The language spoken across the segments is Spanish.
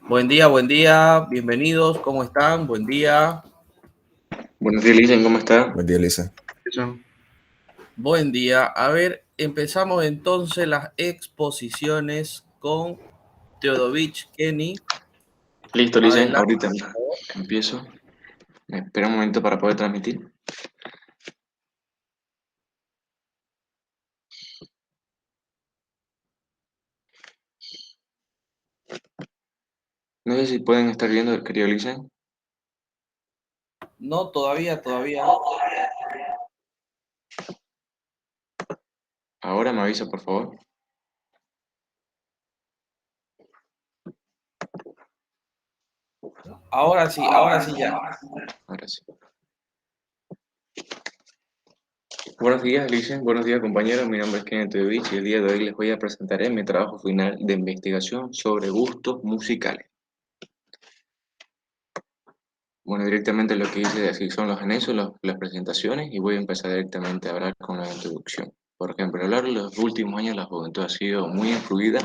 Buen día, bienvenidos, ¿cómo están? Buen día. Buenos días, Licen, ¿cómo está? Buen día, Lisa. Eso. Buen día. A ver, empezamos entonces las exposiciones con Teodovich Kenny. Listo, Licen, Adelante. ahorita empiezo. Me espera un momento para poder transmitir. No sé si pueden estar viendo el querido Licen. No, todavía. Ahora me avisa, por favor. Ahora sí ya. Ahora sí. Buenos días, Licen. Buenos días, compañeros. Mi nombre es Kenneth Tevich y el día de hoy les voy a presentar mi trabajo final de investigación sobre gustos musicales. Bueno, directamente lo que hice aquí son los anexos, las presentaciones y voy a empezar directamente a hablar con la introducción. Por ejemplo, a lo largo de los últimos años la juventud ha sido muy influida.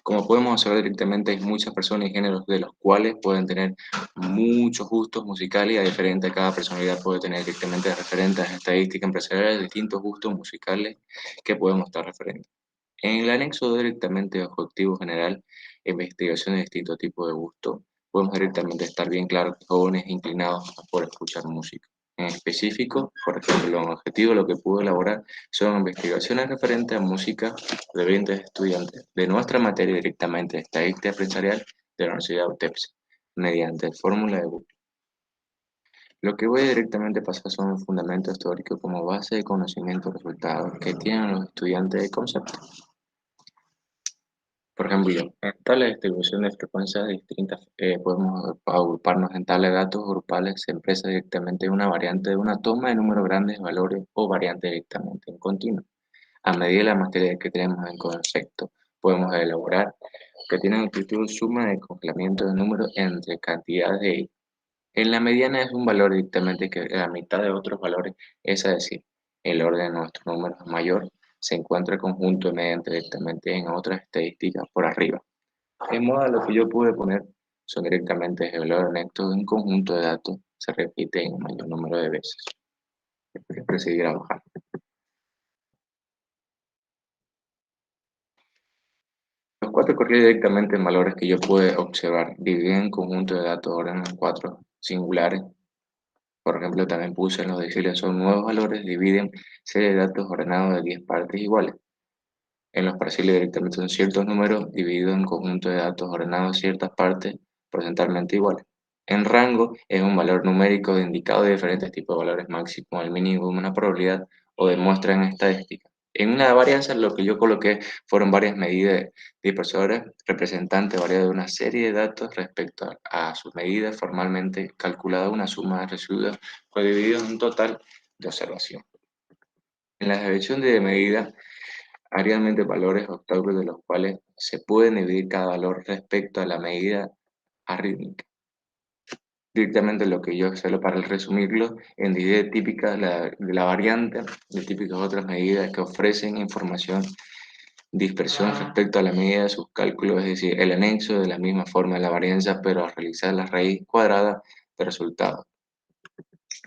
Como podemos observar directamente, hay muchas personas y géneros de los cuales pueden tener muchos gustos musicales y a diferente cada personalidad puede tener directamente referentes estadísticas empresariales, distintos gustos musicales que podemos estar referentes. En el anexo directamente objetivo general, investigación de distintos tipos de gusto, podemos directamente estar bien claro que jóvenes inclinados por escuchar música. En específico, por ejemplo, en objetivo lo que pude elaborar son investigaciones referentes a música de 20 estudiantes de nuestra materia directamente de estadística empresarial de la Universidad de UTEPS, mediante fórmula de Google. Lo que voy a directamente pasar son los fundamentos teóricos como base de conocimiento resultados que tienen los estudiantes de concepto. Por ejemplo, en tabla de distribución de frecuencias distintas, podemos agruparnos en tabla de datos grupales, se expresa directamente una variante de una toma de números grandes de valores o variante directamente en continuo. A medida de la materia que tenemos en concepto, podemos elaborar que tienen actitud suma de congelamiento de números entre cantidades de ellos. En la mediana es un valor directamente que la mitad de otros valores, es decir, el orden de nuestros números es mayor, se encuentra el conjunto mediante directamente en otras estadísticas por arriba. En modo lo que yo pude poner son directamente el valor neto de un conjunto de datos se repite en un mayor número de veces. Después seguir a bajar. Los cuatro corridos directamente en valores que yo pude observar dividen en conjunto de datos ordenados en cuatro singulares. Por ejemplo, también puse en los deciles son nuevos valores, dividen serie de datos ordenados de 10 partes iguales. En los parciales directamente son ciertos números divididos en conjunto de datos ordenados en ciertas partes porcentualmente iguales. En rango es un valor numérico indicado de diferentes tipos de valores máximo, el mínimo, una probabilidad o demuestra en estadística. En una varianza lo que yo coloqué fueron varias medidas dispersoras representantes variadas de una serie de datos respecto a sus medidas formalmente calculada una suma de residuos fue dividido en un total de observación. En la evaluación de medida hay realmente valores octavos de los cuales se puede dividir cada valor respecto a la medida arrítmica. Directamente lo que yo solo para resumirlo, en medida típica de la variante, de típicas otras medidas que ofrecen información, dispersión respecto a la medida de sus cálculos, es decir, el anexo de la misma forma de la varianza, pero al realizar la raíz cuadrada de resultados.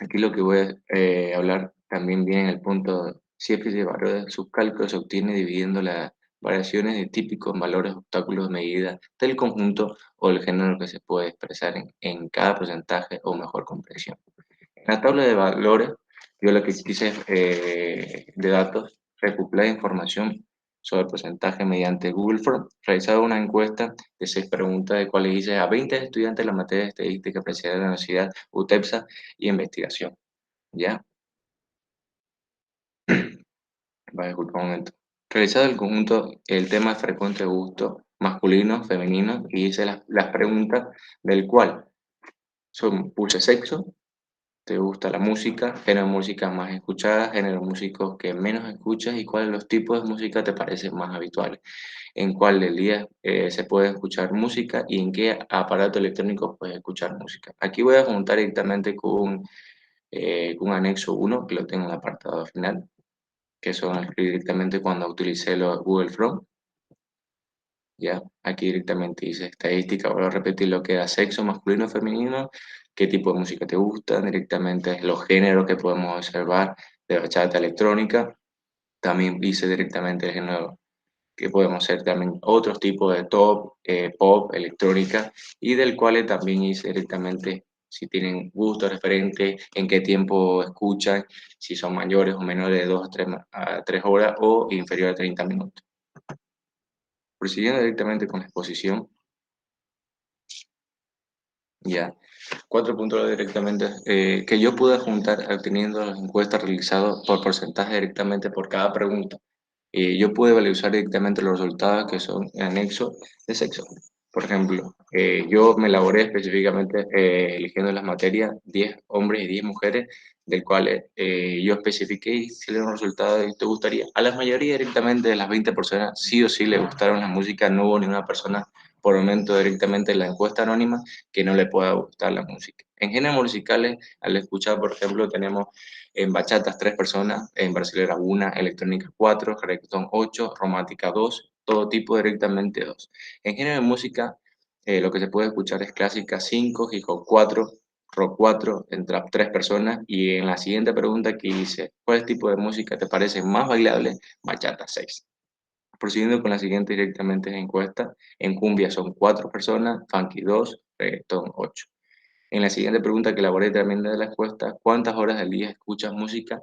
Aquí lo que voy a hablar también viene en el punto, siempre de valor de sus cálculos se obtiene dividiendo las variaciones de típicos valores obstáculos de medida del conjunto o el género que se puede expresar en cada porcentaje o mejor comprensión. En la tabla de valores, yo lo que quise de datos, recopilar información sobre porcentaje mediante Google Form, realizado una encuesta de 6 preguntas de cuales hice a 20 estudiantes de la materia de estadística apreciada de la Universidad UTEPSA y investigación. ¿Ya? Va, disculpa un momento. Realizado el conjunto, el tema frecuente de gusto masculino, femenino, y hice las preguntas del cual puse sexo, te gusta la música, género de música más escuchada, género de músicos que menos escuchas y cuáles los tipos de música te parecen más habituales, en cuál del día se puede escuchar música y en qué aparato electrónico puedes escuchar música. Aquí voy a juntar directamente con un anexo 1 que lo tengo en el apartado final, que son directamente cuando utilicé los Google Chrome. Ya, aquí directamente dice estadística, vuelvo a repetir lo que da sexo masculino o femenino, qué tipo de música te gusta, directamente los géneros que podemos observar de bachata electrónica, también dice directamente el género que podemos hacer también otros tipos de top, pop, electrónica, y del cual también dice directamente si tienen gustos referentes, en qué tiempo escuchan, si son mayores o menores de 2 a 3 horas o inferior a 30 minutos. Prosiguiendo directamente con la exposición, ya. 4 puntos directamente que yo pude juntar teniendo las encuestas realizadas por porcentaje directamente por cada pregunta. Yo pude visualizar directamente los resultados que son en anexo de sexo. Por ejemplo, yo me elaboré específicamente eligiendo las materias 10 hombres y 10 mujeres, del cual yo especifiqué si era un resultado que te gustaría. A la mayoría directamente de las 20 personas sí o sí le gustaron la música, no hubo ninguna persona por el momento directamente en la encuesta anónima que no le pueda gustar la música. En géneros musicales, al escuchar, por ejemplo, tenemos en bachatas 3 personas, en brasilera 1, electrónica 4, reggaetón 8, romántica 2, todo tipo directamente 2. En género de música, lo que se puede escuchar es clásica 5, hip hop 4, rock 4, en trap 3 personas. Y en la siguiente pregunta que dice, ¿cuál tipo de música te parece más bailable? Bachata 6. Prosiguiendo con la siguiente directamente encuesta, en cumbia son 4 personas, funky 2, reggaetón 8. En la siguiente pregunta que elaboré también de la encuesta, ¿cuántas horas al día escuchas música?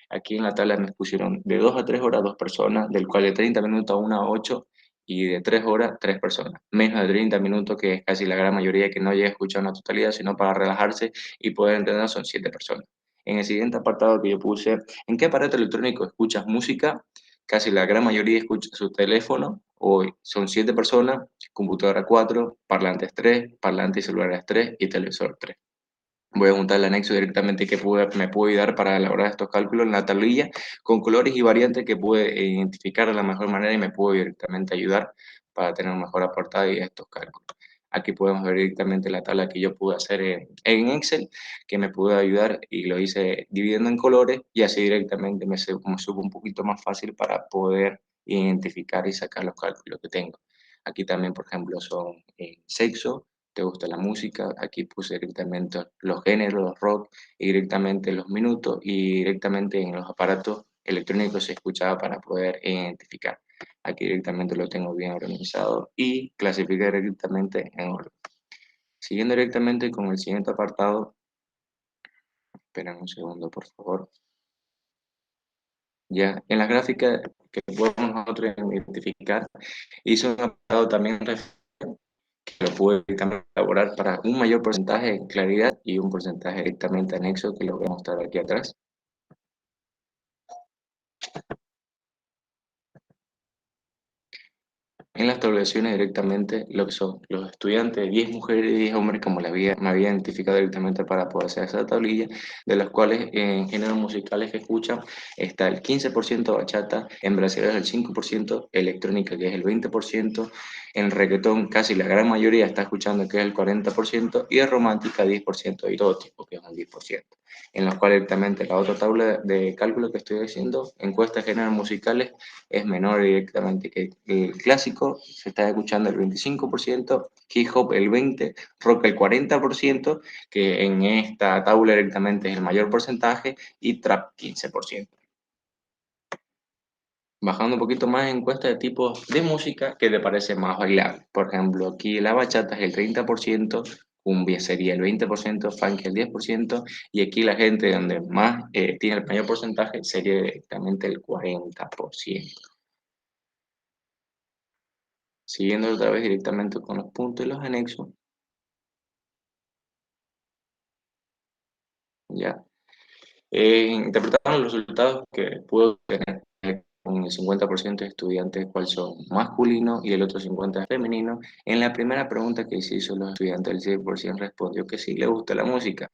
Aquí en la tabla me pusieron de 2 a 3 horas 2 personas, del cual de 30 minutos a 1 a 8 y de 3 horas 3 personas. Menos de 30 minutos, que es casi la gran mayoría que no llega a escuchar una totalidad, sino para relajarse y poder entender, son 7 personas. En el siguiente apartado que yo puse, ¿en qué aparato electrónico escuchas música? Casi la gran mayoría escucha su teléfono, hoy son 7 personas, computadora 4, parlantes 3, parlantes y celulares 3 y televisor 3. Voy a juntar el anexo directamente que me pude dar para elaborar estos cálculos en la tablilla con colores y variantes que pude identificar de la mejor manera y me pudo directamente ayudar para tener un mejor apartado y estos cálculos. Aquí podemos ver directamente la tabla que yo pude hacer en Excel, que me pudo ayudar y lo hice dividiendo en colores y así directamente me supo un poquito más fácil para poder identificar y sacar los cálculos que tengo. Aquí también, por ejemplo, son sexo, te gusta la música, aquí puse directamente los géneros, los rock, y directamente los minutos, y directamente en los aparatos electrónicos se escuchaba para poder identificar. Aquí directamente lo tengo bien organizado y clasificar directamente en orden. Siguiendo directamente con el siguiente apartado, esperen un segundo, por favor. Ya, en la gráfica que podemos nosotros identificar, hice un apartado también que lo pude directamente elaborar para un mayor porcentaje de claridad y un porcentaje directamente anexo que lo voy a mostrar aquí atrás. En las tabulaciones directamente lo que son los estudiantes, 10 mujeres y 10 hombres, como me había identificado directamente para poder hacer esa tablilla, de las cuales en géneros musicales que escuchan está el 15% bachata, en brasileños el 5%, electrónica que es el 20%, en reggaetón casi la gran mayoría está escuchando que es el 40% y de romántica 10% y todo tipo que es un 10%. En los cuales directamente la otra tabla de cálculo que estoy haciendo, encuestas de géneros musicales, es menor directamente que el clásico, se está escuchando el 25%, hip hop el 20%, rock el 40%, que en esta tabla directamente es el mayor porcentaje, y trap 15%. Bajando un poquito más en encuesta de tipos de música que te parece más bailable. Por ejemplo, aquí la bachata es el 30%, cumbia sería el 20%, funk el 10%, y aquí la gente donde más tiene el mayor porcentaje sería directamente el 40%. Siguiendo otra vez directamente con los puntos y los anexos, ya. Interpretaron los resultados que pudo tener con el 50% de estudiantes cuáles son masculinos y el otro 50% femenino. En la primera pregunta que se hizo los estudiantes, el 100% respondió que sí le gusta la música.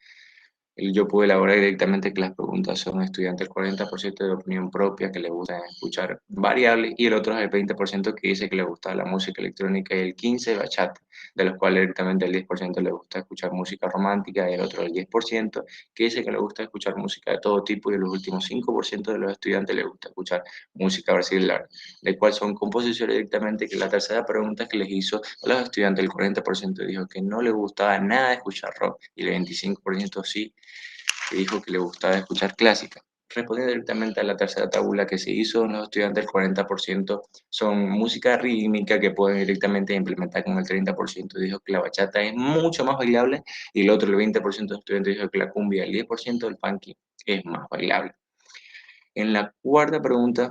Yo pude elaborar directamente que las preguntas son estudiantes el 40% de opinión propia que le gusta escuchar variables y el otro es el 20% que dice que le gusta la música electrónica y el 15% bachata, de los cuales directamente el 10% le gusta escuchar música romántica y el otro el 10% que dice que le gusta escuchar música de todo tipo y los últimos 5% de los estudiantes le gusta escuchar música brasileña, de cual son composiciones directamente que la tercera pregunta que les hizo a los estudiantes, el 40% dijo que no le gustaba nada escuchar rock y el 25% sí que dijo que le gustaba escuchar clásica. Respondiendo directamente a la tercera tabla que se hizo, los estudiantes, el 40% son música rítmica que pueden directamente implementar con el 30%. Dijo que la bachata es mucho más bailable y el otro, el 20% de estudiantes, dijo que la cumbia, el 10% del funky es más bailable. En la cuarta pregunta,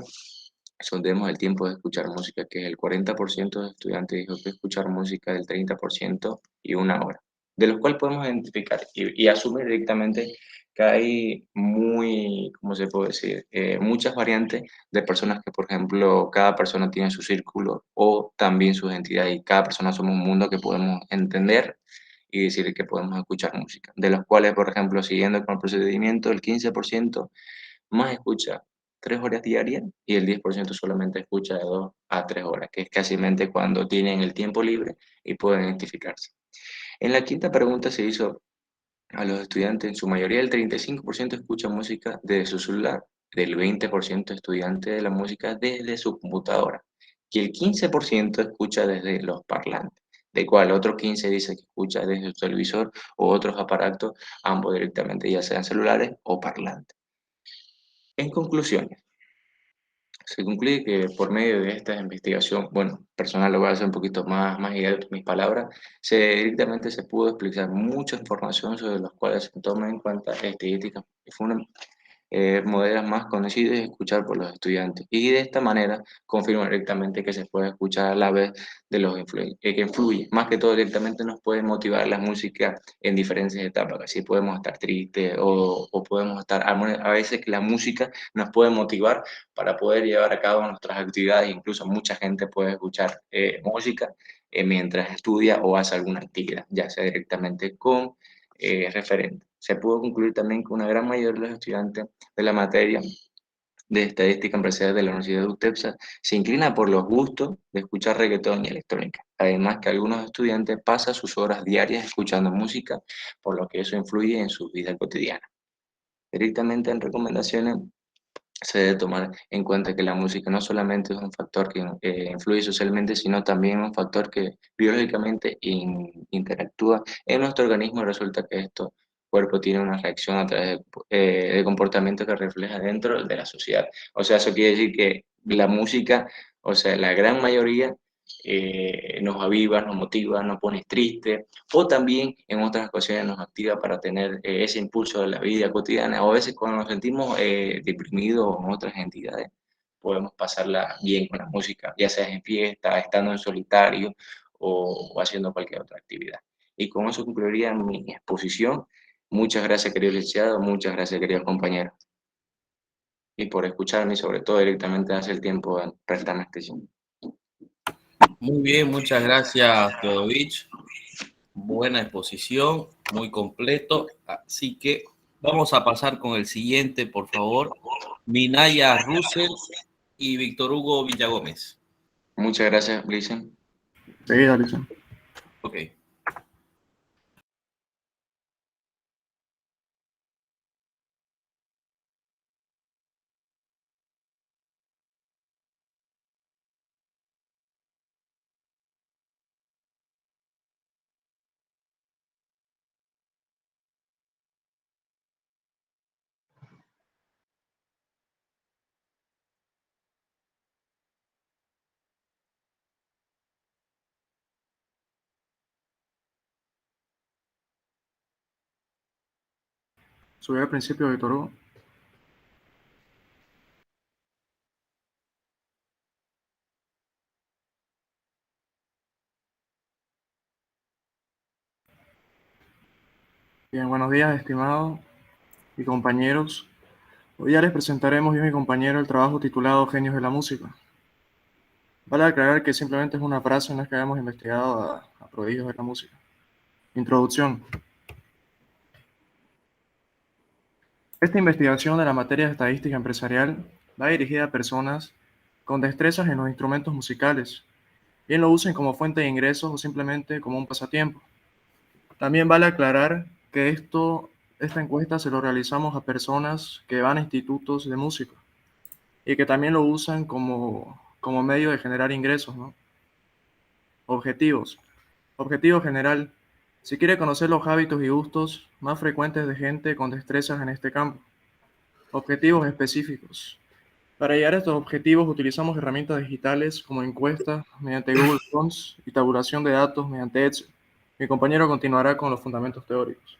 sondemos el tiempo de escuchar música, que es el 40% de estudiantes dijo que escuchar música del 30% y una hora, de los cuales podemos identificar y asumir directamente que hay muy, ¿cómo se puede decir? Muchas variantes de personas que, por ejemplo, cada persona tiene su círculo o también sus entidades y cada persona somos un mundo que podemos entender y decir que podemos escuchar música, de los cuales, por ejemplo, siguiendo con el procedimiento, el 15% más escucha 3 horas diarias y el 10% solamente escucha de 2 a 3 horas, que es casi cuando tienen el tiempo libre y pueden identificarse. En la quinta pregunta se hizo a los estudiantes, en su mayoría el 35% escucha música desde su celular, del 20% estudiante de la música desde su computadora y el 15% escucha desde los parlantes, de cual otro 15% dice que escucha desde su televisor o otros aparatos, ambos directamente, ya sean celulares o parlantes. En conclusión, se concluye que por medio de esta investigación, bueno, personal lo voy a hacer un poquito más guiado por mis palabras, directamente se pudo explicar mucha información sobre las cuales se toman en cuenta estadísticas que fueron modelos más conocidos y escuchar por los estudiantes. Y de esta manera confirma directamente que se puede escuchar a la vez de los que influye. Más que todo directamente nos puede motivar la música en diferentes etapas. Así podemos estar tristes o podemos estar, a veces que la música nos puede motivar para poder llevar a cabo nuestras actividades. Incluso mucha gente puede escuchar música mientras estudia o hace alguna actividad, ya sea directamente con referente. Se pudo concluir también que una gran mayoría de los estudiantes de la materia de estadística empresarial de la Universidad de UTEPSA se inclina por los gustos de escuchar reggaetón y electrónica. Además que algunos estudiantes pasan sus horas diarias escuchando música, por lo que eso influye en su vida cotidiana. Directamente en recomendaciones se debe tomar en cuenta que la música no solamente es un factor que influye socialmente, sino también un factor que biológicamente interactúa en nuestro organismo y resulta que esto cuerpo tiene una reacción a través de comportamiento que refleja dentro de la sociedad. O sea, eso quiere decir que la música, o sea, la gran mayoría nos aviva, nos motiva, nos pone triste o también en otras ocasiones nos activa para tener ese impulso de la vida cotidiana, o a veces cuando nos sentimos deprimidos en otras entidades, podemos pasarla bien con la música, ya sea en fiesta, estando en solitario o haciendo cualquier otra actividad. Y con eso concluiría mi exposición. Muchas gracias, querido licenciado, muchas gracias, queridos compañeros, y por escucharme y sobre todo directamente hace el tiempo de prestarme atención. Muy bien, muchas gracias, Teodovich. Buena exposición, muy completo. Así que vamos a pasar con el siguiente, por favor. Minaya Russell y Víctor Hugo Villagómez. Muchas gracias, Gleason. Sí, Alison. Ok. Subí al principio de Víctor Hugo. Bien, buenos días, estimados y compañeros. Hoy ya les presentaremos yo y mi compañero el trabajo titulado Genios de la Música. Vale aclarar que simplemente es una frase, no es que hayamos investigado a prodigios de la música. Introducción. Esta investigación de la materia de estadística empresarial va dirigida a personas con destrezas en los instrumentos musicales, bien lo usen como fuente de ingresos o simplemente como un pasatiempo. También vale aclarar que esta encuesta se lo realizamos a personas que van a institutos de música y que también lo usan como medio de generar ingresos, ¿no? Objetivos. Objetivo general. Si quiere conocer los hábitos y gustos más frecuentes de gente con destrezas en este campo. Objetivos específicos. Para llegar a estos objetivos utilizamos herramientas digitales como encuestas mediante Google Forms y tabulación de datos mediante Excel. Mi compañero continuará con los fundamentos teóricos.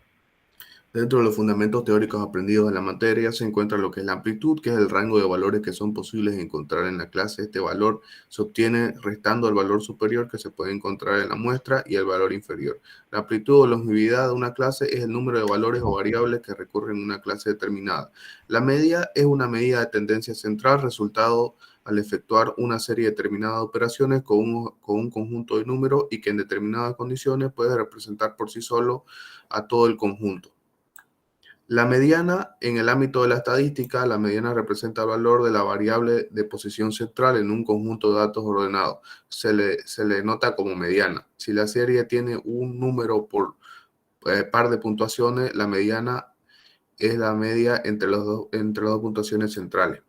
Dentro de los fundamentos teóricos aprendidos en la materia se encuentra lo que es la amplitud, que es el rango de valores que son posibles de encontrar en la clase. Este valor se obtiene restando el valor superior que se puede encontrar en la muestra y el valor inferior. La amplitud o longevidad de una clase es el número de valores o variables que recurren en una clase determinada. La media es una medida de tendencia central, resultado al efectuar una serie determinada de operaciones con un conjunto de números y que en determinadas condiciones puede representar por sí solo a todo el conjunto. La mediana, en el ámbito de la estadística, la mediana representa el valor de la variable de posición central en un conjunto de datos ordenados. Se le nota como mediana. Si la serie tiene un número por par de puntuaciones, la mediana es la media entre las dos puntuaciones centrales.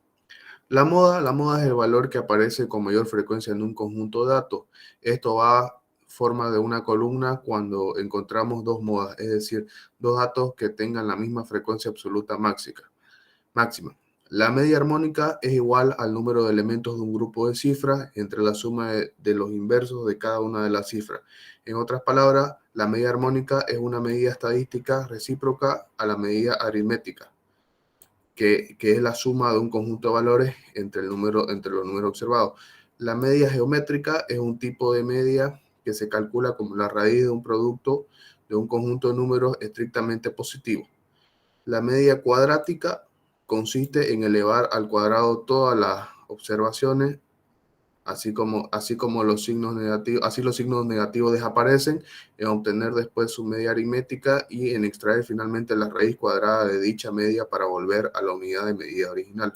La moda es el valor que aparece con mayor frecuencia en un conjunto de datos. Esto va forma de una columna cuando encontramos dos modas, es decir, dos datos que tengan la misma frecuencia absoluta máxima. La media armónica es igual al número de elementos de un grupo de cifras entre la suma de los inversos de cada una de las cifras. En otras palabras, la media armónica es una medida estadística recíproca a la medida aritmética, que es la suma de un conjunto de valores entre los números observados. La media geométrica es un tipo de media que se calcula como la raíz de un producto de un conjunto de números estrictamente positivo. La media cuadrática consiste en elevar al cuadrado todas las observaciones, así como los signos negativos, así los signos negativos desaparecen, en obtener después su media aritmética y en extraer finalmente la raíz cuadrada de dicha media para volver a la unidad de medida original.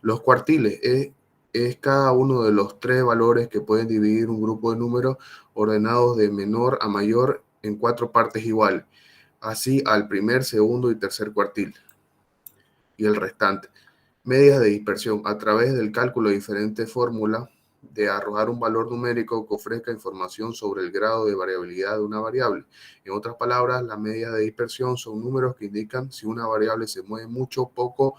Los cuartiles es cada uno de los tres valores que pueden dividir un grupo de números ordenados de menor a mayor en cuatro partes iguales, así al primer, segundo y tercer cuartil y el restante. Medias de dispersión. A través del cálculo de diferentes fórmulas de arrojar un valor numérico que ofrezca información sobre el grado de variabilidad de una variable. En otras palabras, las medias de dispersión son números que indican si una variable se mueve mucho, poco,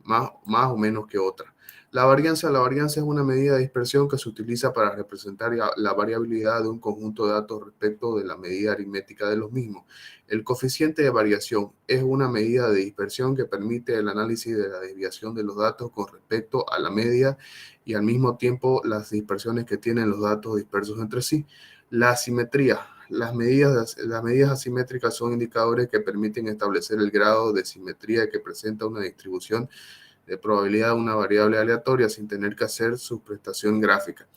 más o menos que otra. La varianza es una medida de dispersión que se utiliza para representar la variabilidad de un conjunto de datos respecto de la medida aritmética de los mismos. El coeficiente de variación es una medida de dispersión que permite el análisis de la desviación de los datos con respecto a la media y al mismo tiempo las dispersiones que tienen los datos dispersos entre sí. La asimetría. Las medidas asimétricas son indicadores que permiten establecer el grado de simetría que presenta una distribución de probabilidad de una variable aleatoria sin tener que hacer su prestación gráfica.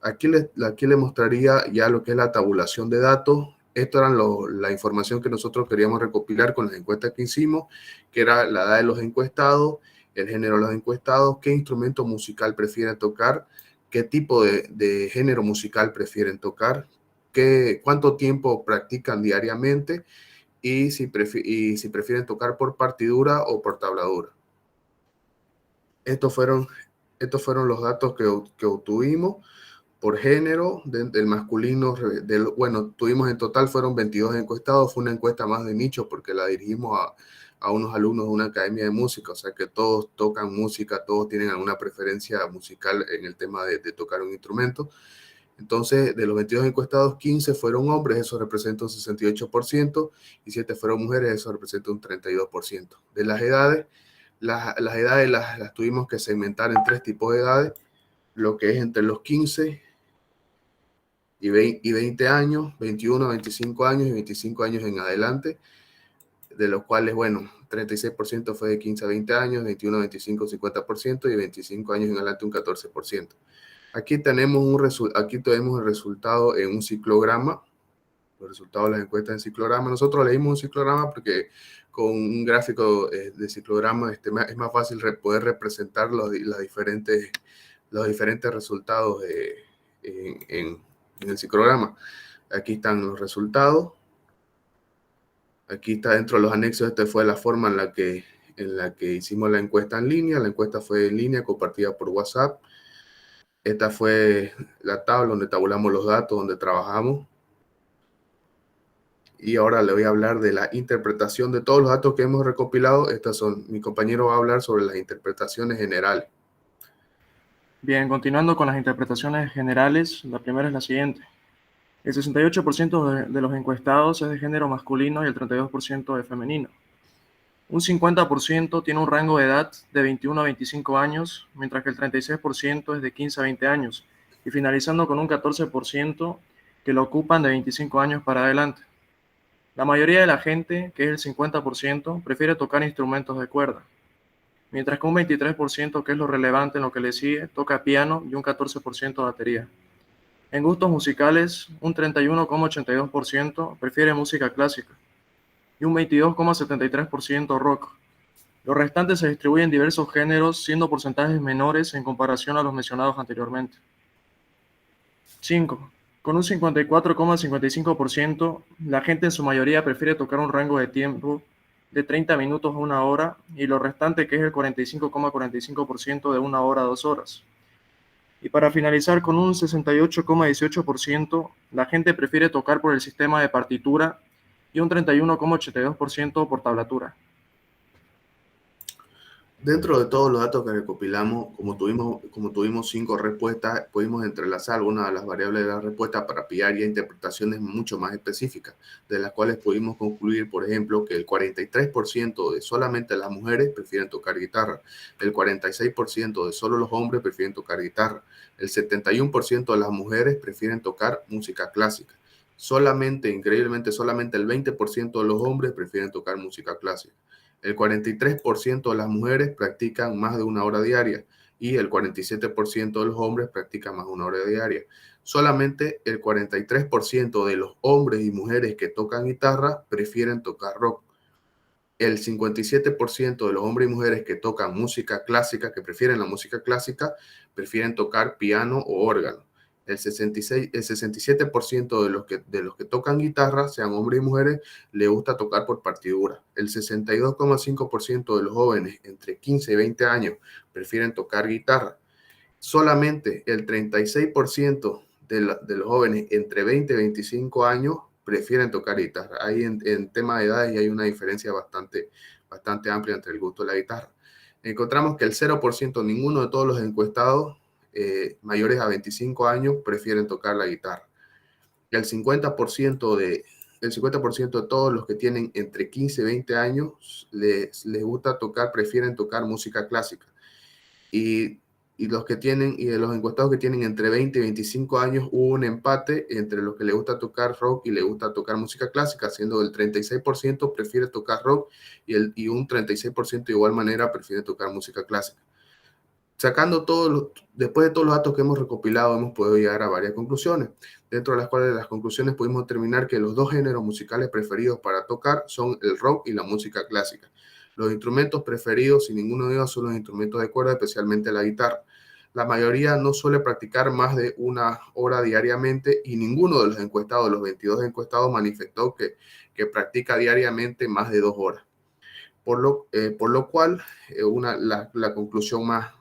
Aquí le mostraría ya lo que es la tabulación de datos. Esto era la información que nosotros queríamos recopilar con las encuestas que hicimos, que era la edad de los encuestados, el género de los encuestados, qué instrumento musical prefieren tocar, qué tipo de género musical prefieren tocar, cuánto tiempo practican diariamente y si prefieren tocar por partidura o por tabladura. Estos fueron los datos que obtuvimos por género del masculino. Tuvimos en total, fueron 22 encuestados. Fue una encuesta más de nicho porque la dirigimos a unos alumnos de una academia de música, o sea que todos tocan música, todos tienen alguna preferencia musical en el tema de tocar un instrumento. Entonces, de los 22 encuestados, 15 fueron hombres, eso representa un 68%, y 7 fueron mujeres, eso representa un 32%. De las edades, las edades las tuvimos que segmentar en tres tipos de edades, lo que es entre los 15 y 20 años, 21, 25 años y 25 años en adelante, de los cuales, 36% fue de 15 a 20 años, 21 a 25, 50% y 25 años en adelante un 14%. Aquí tenemos el resultado en un ciclograma. los resultados de las encuestas en ciclograma. Nosotros leímos un ciclograma porque con un gráfico de ciclograma es más fácil poder representar los diferentes resultados en el ciclograma. Aquí están los resultados. Aquí está dentro de los anexos. Esta fue la forma en la que hicimos la encuesta en línea. La encuesta fue en línea, compartida por WhatsApp. Esta fue la tabla donde tabulamos los datos, donde trabajamos. Y ahora le voy a hablar de la interpretación de todos los datos que hemos recopilado. Mi compañero va a hablar sobre las interpretaciones generales. Bien, continuando con las interpretaciones generales, la primera es la siguiente. El 68% de los encuestados es de género masculino y el 32% de femenino. Un 50% tiene un rango de edad de 21 a 25 años, mientras que el 36% es de 15 a 20 años, y finalizando con un 14% que lo ocupan de 25 años para adelante. La mayoría de la gente, que es el 50%, prefiere tocar instrumentos de cuerda, mientras que un 23%, que es lo relevante en lo que le sigue, toca piano y un 14% batería. En gustos musicales, un 31,82% prefiere música clásica y un 22,73% rock. Los restantes se distribuyen en diversos géneros, siendo porcentajes menores en comparación a los mencionados anteriormente. 5. Con un 54,55%, la gente en su mayoría prefiere tocar un rango de tiempo de 30 minutos a 1 hora y lo restante, que es el 45,45%, de 1 hora a 2 horas. Y para finalizar, con un 68,18%, la gente prefiere tocar por el sistema de partitura y un 31,82% por tablatura. Dentro de todos los datos que recopilamos, como tuvimos 5 respuestas, pudimos entrelazar algunas de las variables de la respuesta para pillar ya interpretaciones mucho más específicas, de las cuales pudimos concluir, por ejemplo, que el 43% de solamente las mujeres prefieren tocar guitarra, el 46% de solo los hombres prefieren tocar guitarra, el 71% de las mujeres prefieren tocar música clásica. Increíblemente, solamente el 20% de los hombres prefieren tocar música clásica. El 43% de las mujeres practican más de 1 hora diaria y el 47% de los hombres practican más de 1 hora diaria. Solamente el 43% de los hombres y mujeres que tocan guitarra prefieren tocar rock. El 57% de los hombres y mujeres que tocan música clásica, que prefieren la música clásica, prefieren tocar piano o órgano. El 67% de los que tocan guitarra, sean hombres y mujeres, les gusta tocar por partidura. El 62,5% de los jóvenes entre 15 y 20 años prefieren tocar guitarra. Solamente el 36% de los jóvenes entre 20 y 25 años prefieren tocar guitarra. Ahí en tema de edades hay una diferencia bastante amplia entre el gusto de la guitarra. Encontramos que el 0%, ninguno de todos los encuestados mayores a 25 años prefieren tocar la guitarra. El 50% de todos los que tienen entre 15 y 20 años les gusta tocar, prefieren tocar música clásica. Y de los encuestados que tienen entre 20 y 25 años, hubo un empate entre los que les gusta tocar rock y les gusta tocar música clásica, siendo el 36% prefiere tocar rock y un 36% de igual manera prefiere tocar música clásica. Después de todos los datos que hemos recopilado, hemos podido llegar a varias conclusiones, dentro de las cuales las conclusiones pudimos determinar que los 2 géneros musicales preferidos para tocar son el rock y la música clásica. Los instrumentos preferidos, sin ninguno de ellos, son los instrumentos de cuerda, especialmente la guitarra. La mayoría no suele practicar más de 1 hora diariamente y ninguno de los encuestados, los 22 encuestados, manifestó que practica diariamente más de 2 horas. Por lo cual, la conclusión más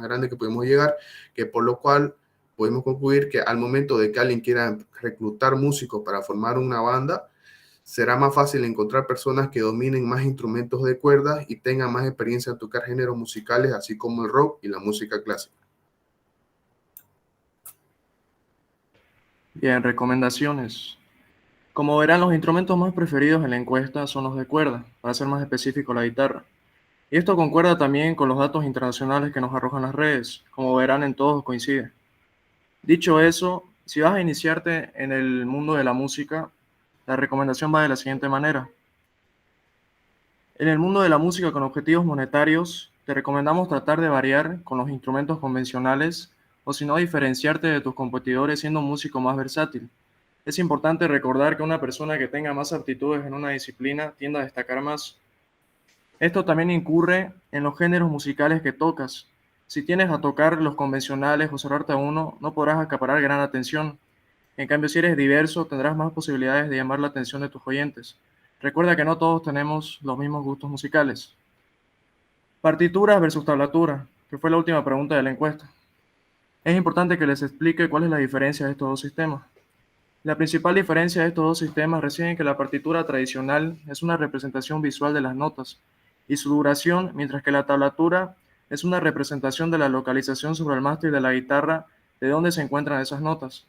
grande que pudimos llegar, que por lo cual podemos concluir que al momento de que alguien quiera reclutar músicos para formar una banda, será más fácil encontrar personas que dominen más instrumentos de cuerda y tengan más experiencia en tocar géneros musicales, así como el rock y la música clásica. Bien, recomendaciones. Como verán, los instrumentos más preferidos en la encuesta son los de cuerda, para ser más específico, la guitarra. Y esto concuerda también con los datos internacionales que nos arrojan las redes. Como verán, en todos coincide. Dicho eso, si vas a iniciarte en el mundo de la música, la recomendación va de la siguiente manera. En el mundo de la música con objetivos monetarios, te recomendamos tratar de variar con los instrumentos convencionales o si no, diferenciarte de tus competidores siendo un músico más versátil. Es importante recordar que una persona que tenga más aptitudes en una disciplina tiende a destacar más. Esto también incurre en los géneros musicales que tocas. Si tienes a tocar los convencionales o cerrarte a uno, no podrás acaparar gran atención. En cambio, si eres diverso, tendrás más posibilidades de llamar la atención de tus oyentes. Recuerda que no todos tenemos los mismos gustos musicales. Partituras versus tablatura, que fue la última pregunta de la encuesta. Es importante que les explique cuál es la diferencia de estos dos sistemas. La principal diferencia de estos dos sistemas reside en que la partitura tradicional es una representación visual de las notas y su duración, mientras que la tablatura es una representación de la localización sobre el mástil de la guitarra de dónde se encuentran esas notas.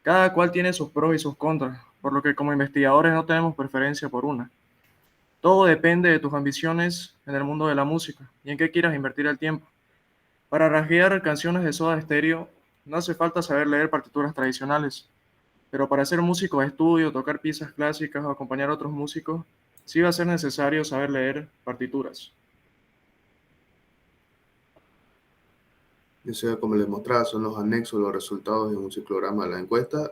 Cada cual tiene sus pros y sus contras, por lo que como investigadores no tenemos preferencia por una. Todo depende de tus ambiciones en el mundo de la música y en qué quieras invertir el tiempo. Para rasguear canciones de Soda Stereo no hace falta saber leer partituras tradicionales, pero para ser músico de estudio, tocar piezas clásicas o acompañar a otros músicos, sí va a ser necesario saber leer partituras. Eso, como les mostraba, son los anexos, los resultados de un ciclograma de la encuesta,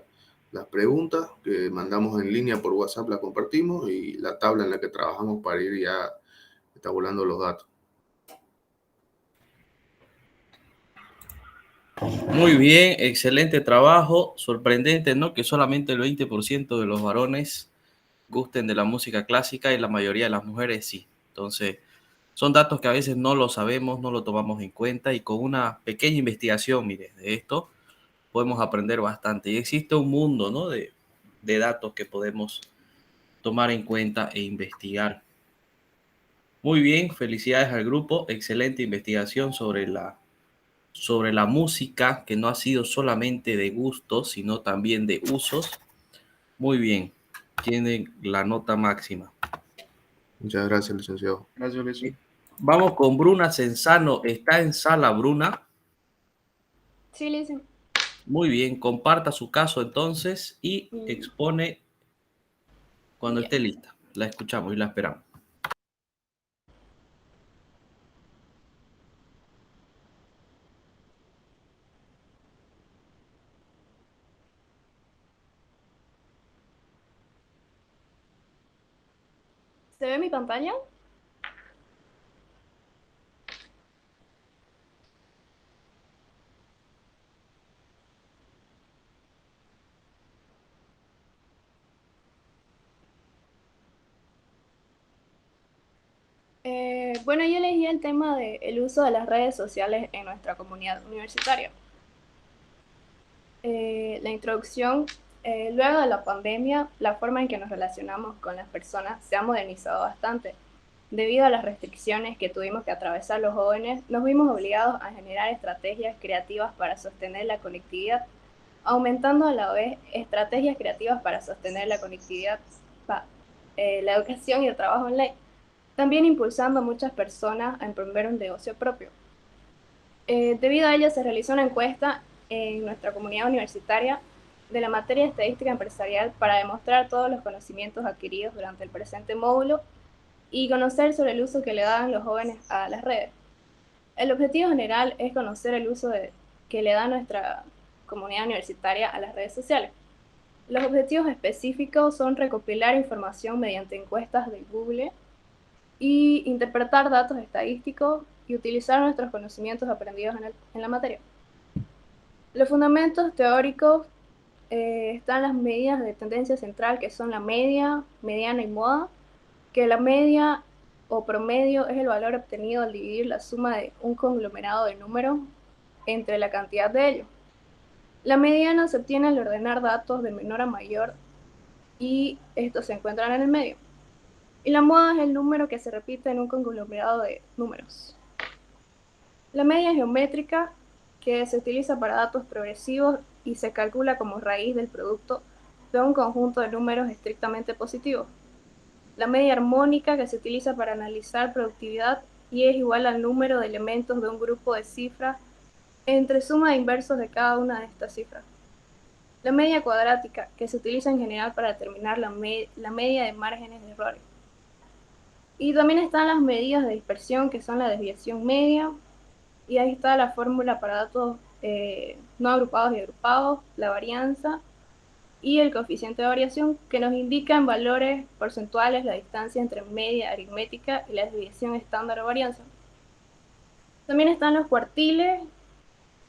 las preguntas que mandamos en línea por WhatsApp las compartimos y la tabla en la que trabajamos para ir ya tabulando los datos. Muy bien, excelente trabajo. Sorprendente, ¿no? Que solamente el 20% de los varones gusten de la música clásica y la mayoría de las mujeres sí. Entonces, son datos que a veces no lo sabemos, no lo tomamos en cuenta y con una pequeña investigación, mire, de esto podemos aprender bastante. Y existe un mundo, ¿no? de datos que podemos tomar en cuenta e investigar. Muy bien, felicidades al grupo. Excelente investigación sobre la música, que no ha sido solamente de gustos, sino también de usos. Muy bien, tienen la nota máxima. Muchas gracias, licenciado. Gracias, Luis. Vamos con Bruna Senzano. ¿Está en sala, Bruna? Sí, Lizzie. Muy bien, comparta su caso entonces y expone cuando esté lista. La escuchamos y la esperamos. ¿Se ve mi pantalla? Bueno, yo elegí el tema del uso de las redes sociales en nuestra comunidad universitaria. La introducción, luego de la pandemia, la forma en que nos relacionamos con las personas se ha modernizado bastante. Debido a las restricciones que tuvimos que atravesar los jóvenes, nos vimos obligados a generar estrategias creativas para sostener la conectividad, aumentando a la vez estrategias creativas para sostener la conectividad, la educación y el trabajo online, también impulsando a muchas personas a emprender un negocio propio. Debido a ello se realizó una encuesta en nuestra comunidad universitaria de la materia de estadística empresarial para demostrar todos los conocimientos adquiridos durante el presente módulo y conocer sobre el uso que le dan los jóvenes a las redes. El objetivo general es conocer el uso que le da nuestra comunidad universitaria a las redes sociales. Los objetivos específicos son recopilar información mediante encuestas de Google y interpretar datos estadísticos y utilizar nuestros conocimientos aprendidos en la materia. Los fundamentos teóricos están las medidas de tendencia central, que son la media, mediana y moda, que la media o promedio es el valor obtenido al dividir la suma de un conglomerado de números entre la cantidad de ellos. La mediana se obtiene al ordenar datos de menor a mayor y estos se encuentran en el medio. Y la moda es el número que se repite en un conglomerado de números. La media geométrica, que se utiliza para datos progresivos y se calcula como raíz del producto de un conjunto de números estrictamente positivos. La media armónica, que se utiliza para analizar productividad y es igual al número de elementos de un grupo de cifras entre suma de inversos de cada una de estas cifras. La media cuadrática, que se utiliza en general para determinar la media de márgenes de errores. Y también están las medidas de dispersión, que son la desviación media, y ahí está la fórmula para datos no agrupados y agrupados, la varianza, y el coeficiente de variación, que nos indica en valores porcentuales la distancia entre media aritmética y la desviación estándar de varianza. También están los cuartiles,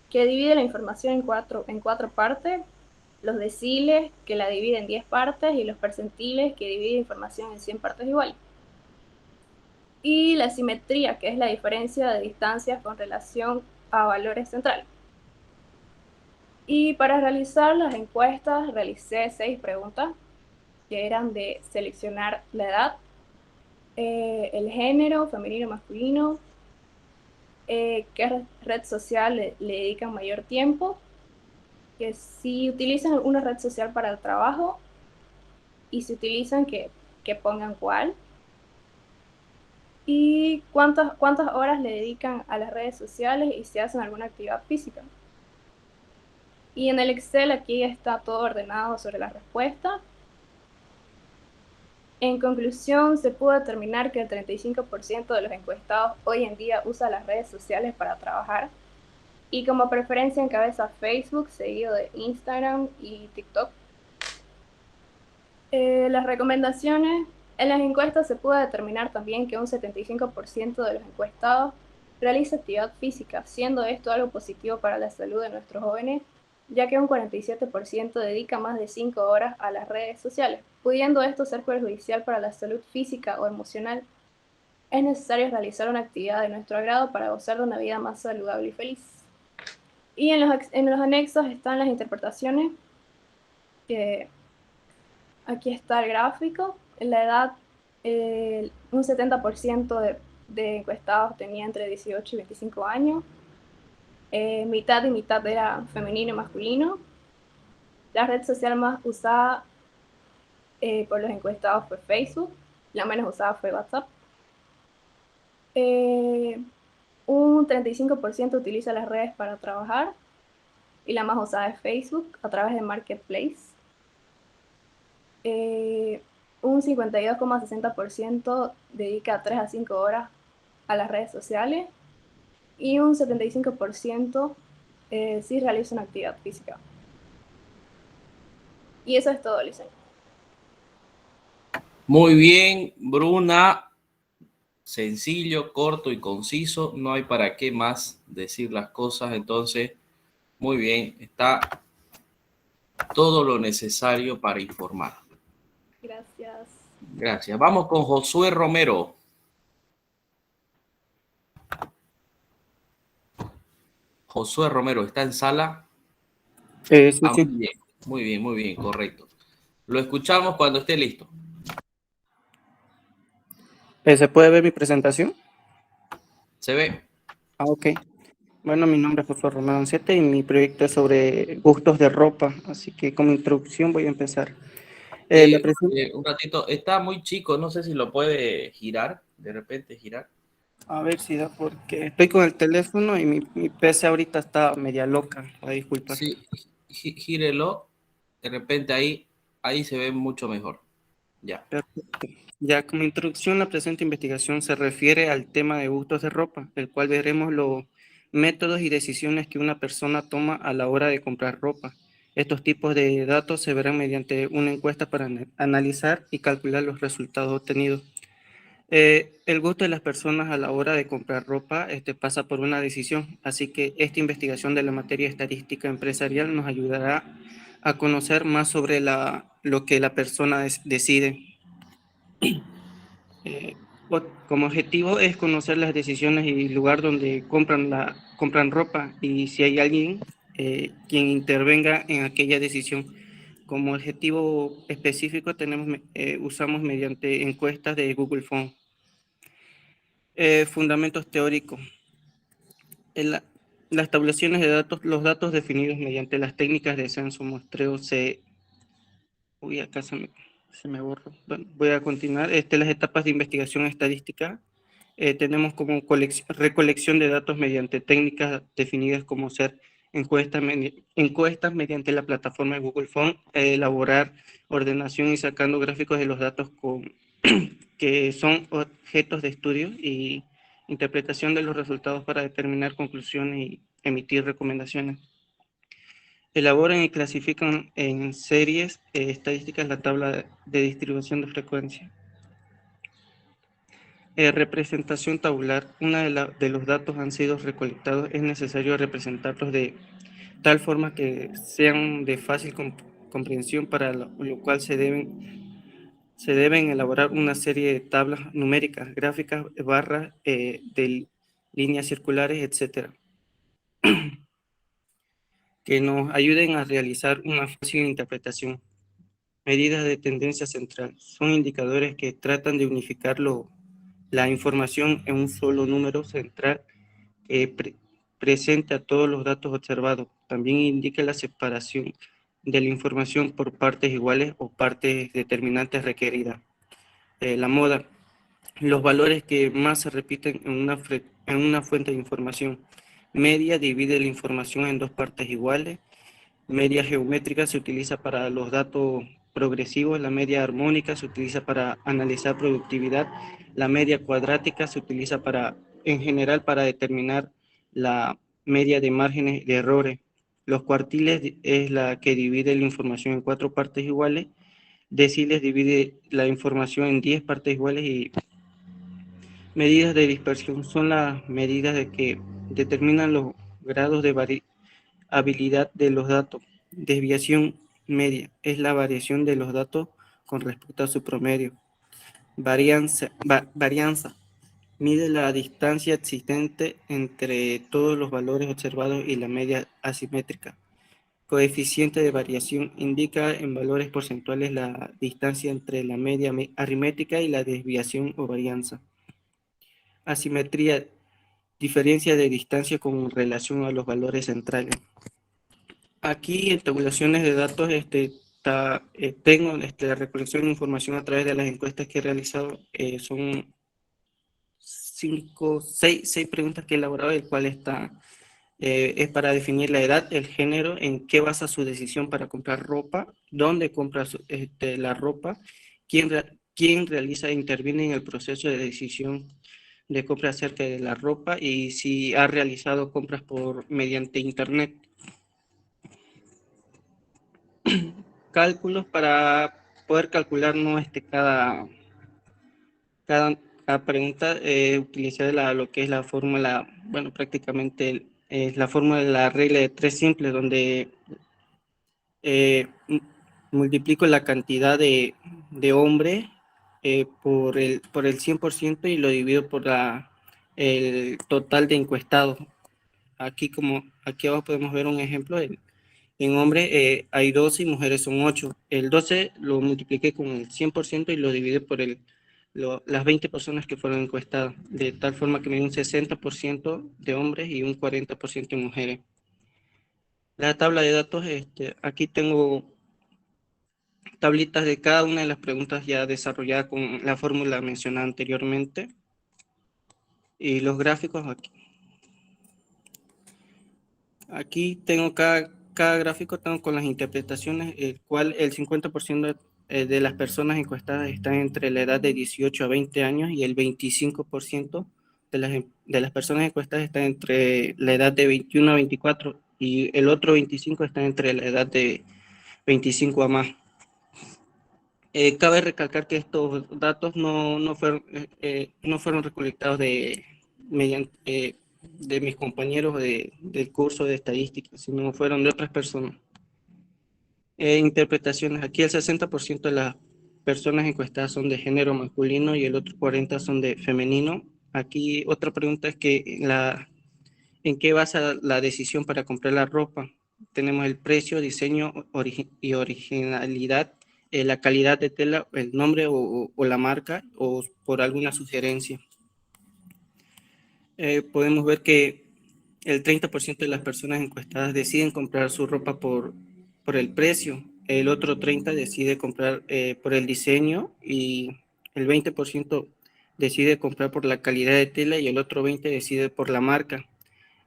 que divide la información en cuatro partes, los deciles, que la divide en 10 partes, y los percentiles, que divide información en 100 partes iguales. Y la simetría, que es la diferencia de distancias con relación a valores centrales. Y para realizar las encuestas realicé 6 preguntas, que eran de seleccionar la edad, el género, femenino, masculino, qué red social le dedican mayor tiempo, que si utilizan una red social para el trabajo, y si utilizan que pongan cuál, y cuántas horas le dedican a las redes sociales y si hacen alguna actividad física. Y en el Excel aquí está todo ordenado sobre la respuesta. En conclusión, se pudo determinar que el 35% de los encuestados hoy en día usa las redes sociales para trabajar, y como preferencia encabeza Facebook, seguido de Instagram y TikTok. Las recomendaciones. En las encuestas se pudo determinar también que un 75% de los encuestados realiza actividad física, siendo esto algo positivo para la salud de nuestros jóvenes, ya que un 47% dedica más de 5 horas a las redes sociales, pudiendo esto ser perjudicial para la salud física o emocional. Es necesario realizar una actividad de nuestro agrado para gozar de una vida más saludable y feliz. Y en los anexos están las interpretaciones, que aquí está el gráfico. En la edad, un 70% de encuestados tenía entre 18 y 25 años. Mitad y mitad era femenino y masculino. La red social más usada por los encuestados fue Facebook. La menos usada fue WhatsApp. Un 35% utiliza las redes para trabajar, y la más usada es Facebook a través de Marketplace. Un 52,60% dedica 3 a 5 horas a las redes sociales, y un 75% sí realiza una actividad física. Y eso es todo, Licen. Muy bien, Bruna. Sencillo, corto y conciso. No hay para qué más decir las cosas. Entonces, muy bien. Está todo lo necesario para informar. Gracias. Gracias. Vamos con Josué Romero. Josué Romero, ¿está en sala? Sí, Ah, sí. muy bien, correcto. Lo escuchamos cuando esté listo. ¿Se puede ver mi presentación? Se ve. Ah, ok. Bueno, mi nombre es José Romero Ancete y mi proyecto es sobre gustos de ropa, así que como introducción voy a empezar. Un ratito, está muy chico, no sé si lo puede girar, de repente girar. A ver si da, porque estoy con el teléfono y mi PC ahorita está media loca, disculpa. Sí, gírelo, de repente ahí se ve mucho mejor. Ya. Perfecto. Ya como introducción, la presente investigación se refiere al tema de gustos de ropa, el cual veremos los métodos y decisiones que una persona toma a la hora de comprar ropa. Estos tipos de datos se verán mediante una encuesta para analizar y calcular los resultados obtenidos. El gusto de las personas a la hora de comprar ropa pasa por una decisión, así que esta investigación de la materia estadística empresarial nos ayudará a conocer más sobre lo que la persona decide. Como objetivo es conocer las decisiones y el lugar donde compran ropa, y si hay alguien quien intervenga en aquella decisión. Como objetivo específico usamos mediante encuestas de Google Forms. Fundamentos teóricos. Las tabulaciones de datos, los datos definidos mediante las técnicas de censo muestreo Uy, acá se me borró. Bueno, voy a continuar. Las etapas de investigación estadística. Tenemos como recolección de datos mediante técnicas definidas como ser encuestas mediante la plataforma de Google Forms, elaborar ordenación y sacando gráficos de los datos que son objetos de estudio, y interpretación de los resultados para determinar conclusiones y emitir recomendaciones. Elaboran y clasifican en series estadísticas la tabla de distribución de frecuencia. Representación tabular. Una de los datos han sido recolectados, es necesario representarlos de tal forma que sean de fácil comprensión, para lo cual se deben elaborar una serie de tablas numéricas, gráficas, barras de líneas circulares, etc., que nos ayuden a realizar una fácil interpretación. Medidas de tendencia central. Son indicadores que tratan de unificar la información en un solo número central que presente a todos los datos observados. También indica la separación de la información por partes iguales o partes determinantes requeridas. La moda. Los valores que más se repiten en una fuente de información. Media divide la información en dos partes iguales. Media geométrica se utiliza para los datos progresivos. La media armónica se utiliza para analizar productividad. La media cuadrática se utiliza en general para determinar la media de márgenes de errores. Los cuartiles es la que divide la información en 4 partes iguales. Deciles divide la información en 10 partes iguales. Y medidas de dispersión son las medidas que determinan los grados de variabilidad de los datos. Desviación media es la variación de los datos con respecto a su promedio. Varianza mide la distancia existente entre todos los valores observados y la media asimétrica. Coeficiente de variación indica en valores porcentuales la distancia entre la media aritmética y la desviación o varianza. Asimetría, diferencia de distancia con relación a los valores centrales. Aquí en tabulaciones de datos tengo la recolección de información a través de las encuestas que he realizado. Son 6 preguntas que he elaborado, el cual es para definir la edad, el género, en qué basa su decisión para comprar ropa, dónde compra la ropa, quién realiza e interviene en el proceso de decisión de compra acerca de la ropa, y si ha realizado compras mediante internet. Cálculos para poder calcular cada pregunta, utilizar lo que es la fórmula, bueno, prácticamente es la fórmula de la regla de 3 simples, donde multiplico la cantidad de hombres por el 100% y lo divido por el total de encuestados. Aquí abajo podemos ver un ejemplo. En hombres hay 12 y mujeres son 8. El 12 lo multipliqué con el 100% y lo dividí por las 20 personas que fueron encuestadas, de tal forma que me dio un 60% de hombres y un 40% de mujeres. La tabla de datos, aquí tengo tablitas de cada una de las preguntas ya desarrolladas con la fórmula mencionada anteriormente. Y los gráficos aquí. Aquí tengo cada gráfico tengo con las interpretaciones, el cual el 50% de las personas encuestadas están entre la edad de 18 a 20 años y el 25% de las personas encuestadas están entre la edad de 21 a 24 y el otro 25% está entre la edad de 25 a más. Cabe recalcar que estos datos no fueron recolectados de mis compañeros del curso de estadística, sino fueron de otras personas. Interpretaciones. Aquí el 60% de las personas encuestadas son de género masculino y el otro 40% son de femenino. Aquí otra pregunta es que ¿en qué basa la decisión para comprar la ropa? Tenemos el precio, diseño y originalidad, la calidad de tela, el nombre o la marca, o por alguna sugerencia. Podemos ver que el 30% de las personas encuestadas deciden comprar su ropa por el precio, el otro 30% decide comprar por el diseño y el 20% decide comprar por la calidad de tela y el otro 20% decide por la marca.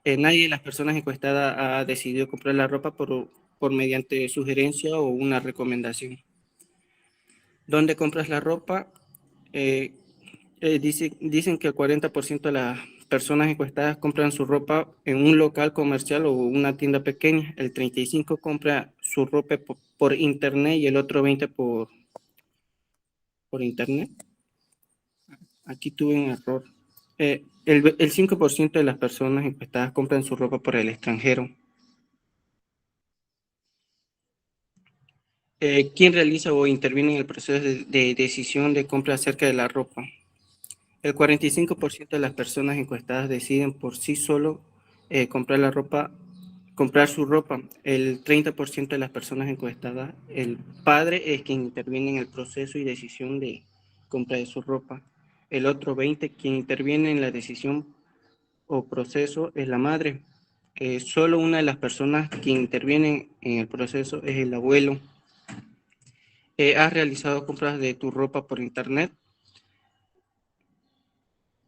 Nadie de las personas encuestadas ha decidido comprar la ropa por mediante sugerencia o una recomendación. ¿Dónde compras la ropa? Dicen que el 40% de las personas encuestadas compran su ropa en un local comercial o una tienda pequeña. El 35% compra su ropa por internet y el otro 20% por internet. Aquí tuve un error. El 5% de las personas encuestadas compran su ropa por el extranjero. ¿Quién realiza o interviene en el proceso de decisión de compra acerca de la ropa? El 45% de las personas encuestadas deciden por sí solo comprar su ropa. El 30% de las personas encuestadas, el padre es quien interviene en el proceso y decisión de compra de su ropa. El otro 20%, quien interviene en la decisión o proceso, es la madre. Solo una de las personas que intervienen en el proceso es el abuelo. ¿Has realizado compras de tu ropa por internet?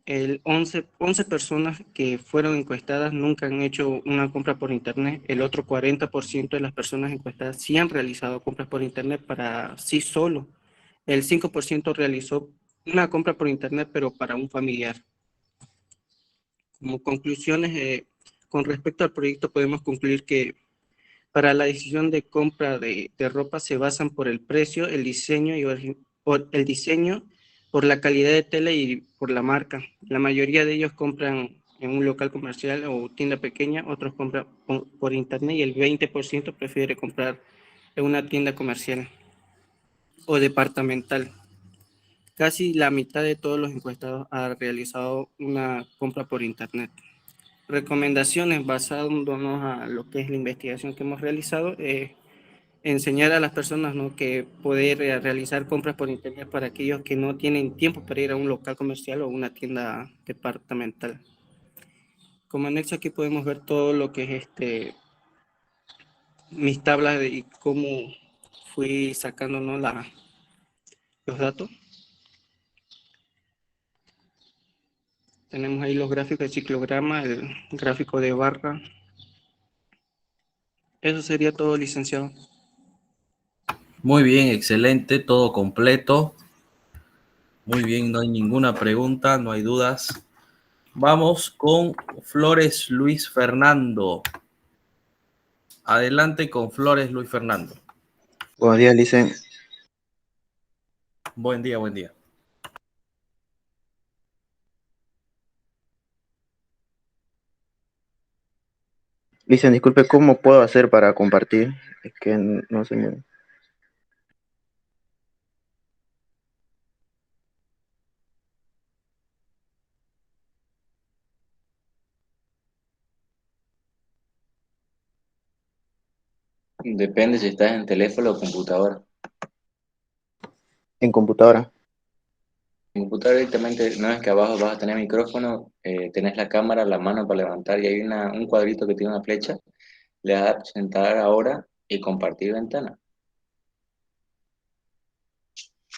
El 11 personas que fueron encuestadas nunca han hecho una compra por internet. El otro 40% de las personas encuestadas sí han realizado compras por internet para sí solo. El 5% realizó una compra por internet, pero para un familiar. Como conclusiones, con respecto al proyecto, podemos concluir que para la decisión de compra de ropa se basan por el precio, el diseño, por la calidad de tela y por la marca. La mayoría de ellos compran en un local comercial o tienda pequeña, otros compran por internet y el 20% prefiere comprar en una tienda comercial o departamental. Casi la mitad de todos los encuestados ha realizado una compra por internet. Recomendaciones basándonos a lo que es la investigación que hemos realizado, enseñar a las personas, ¿no?, que poder realizar compras por internet para aquellos que no tienen tiempo para ir a un local comercial o una tienda departamental. Como anexo aquí podemos ver todo lo que es mis tablas y cómo fui sacando, ¿no?, los datos. Tenemos ahí los gráficos de ciclograma, el gráfico de barra. Eso sería todo, licenciado. Muy bien, excelente, todo completo. Muy bien, no hay ninguna pregunta, no hay dudas. Vamos con Flores Luis Fernando. Adelante con Flores Luis Fernando. Buenos días, Licen. Buen día, buen día. Licen, disculpe, ¿cómo puedo hacer para compartir? Es que no sé muy bien. Depende si estás en teléfono o computadora. En computadora. En computadora directamente, no es que abajo vas a tener micrófono, tenés la cámara, la mano para levantar y hay un cuadrito que tiene una flecha. Le das a presentar ahora y compartir ventana,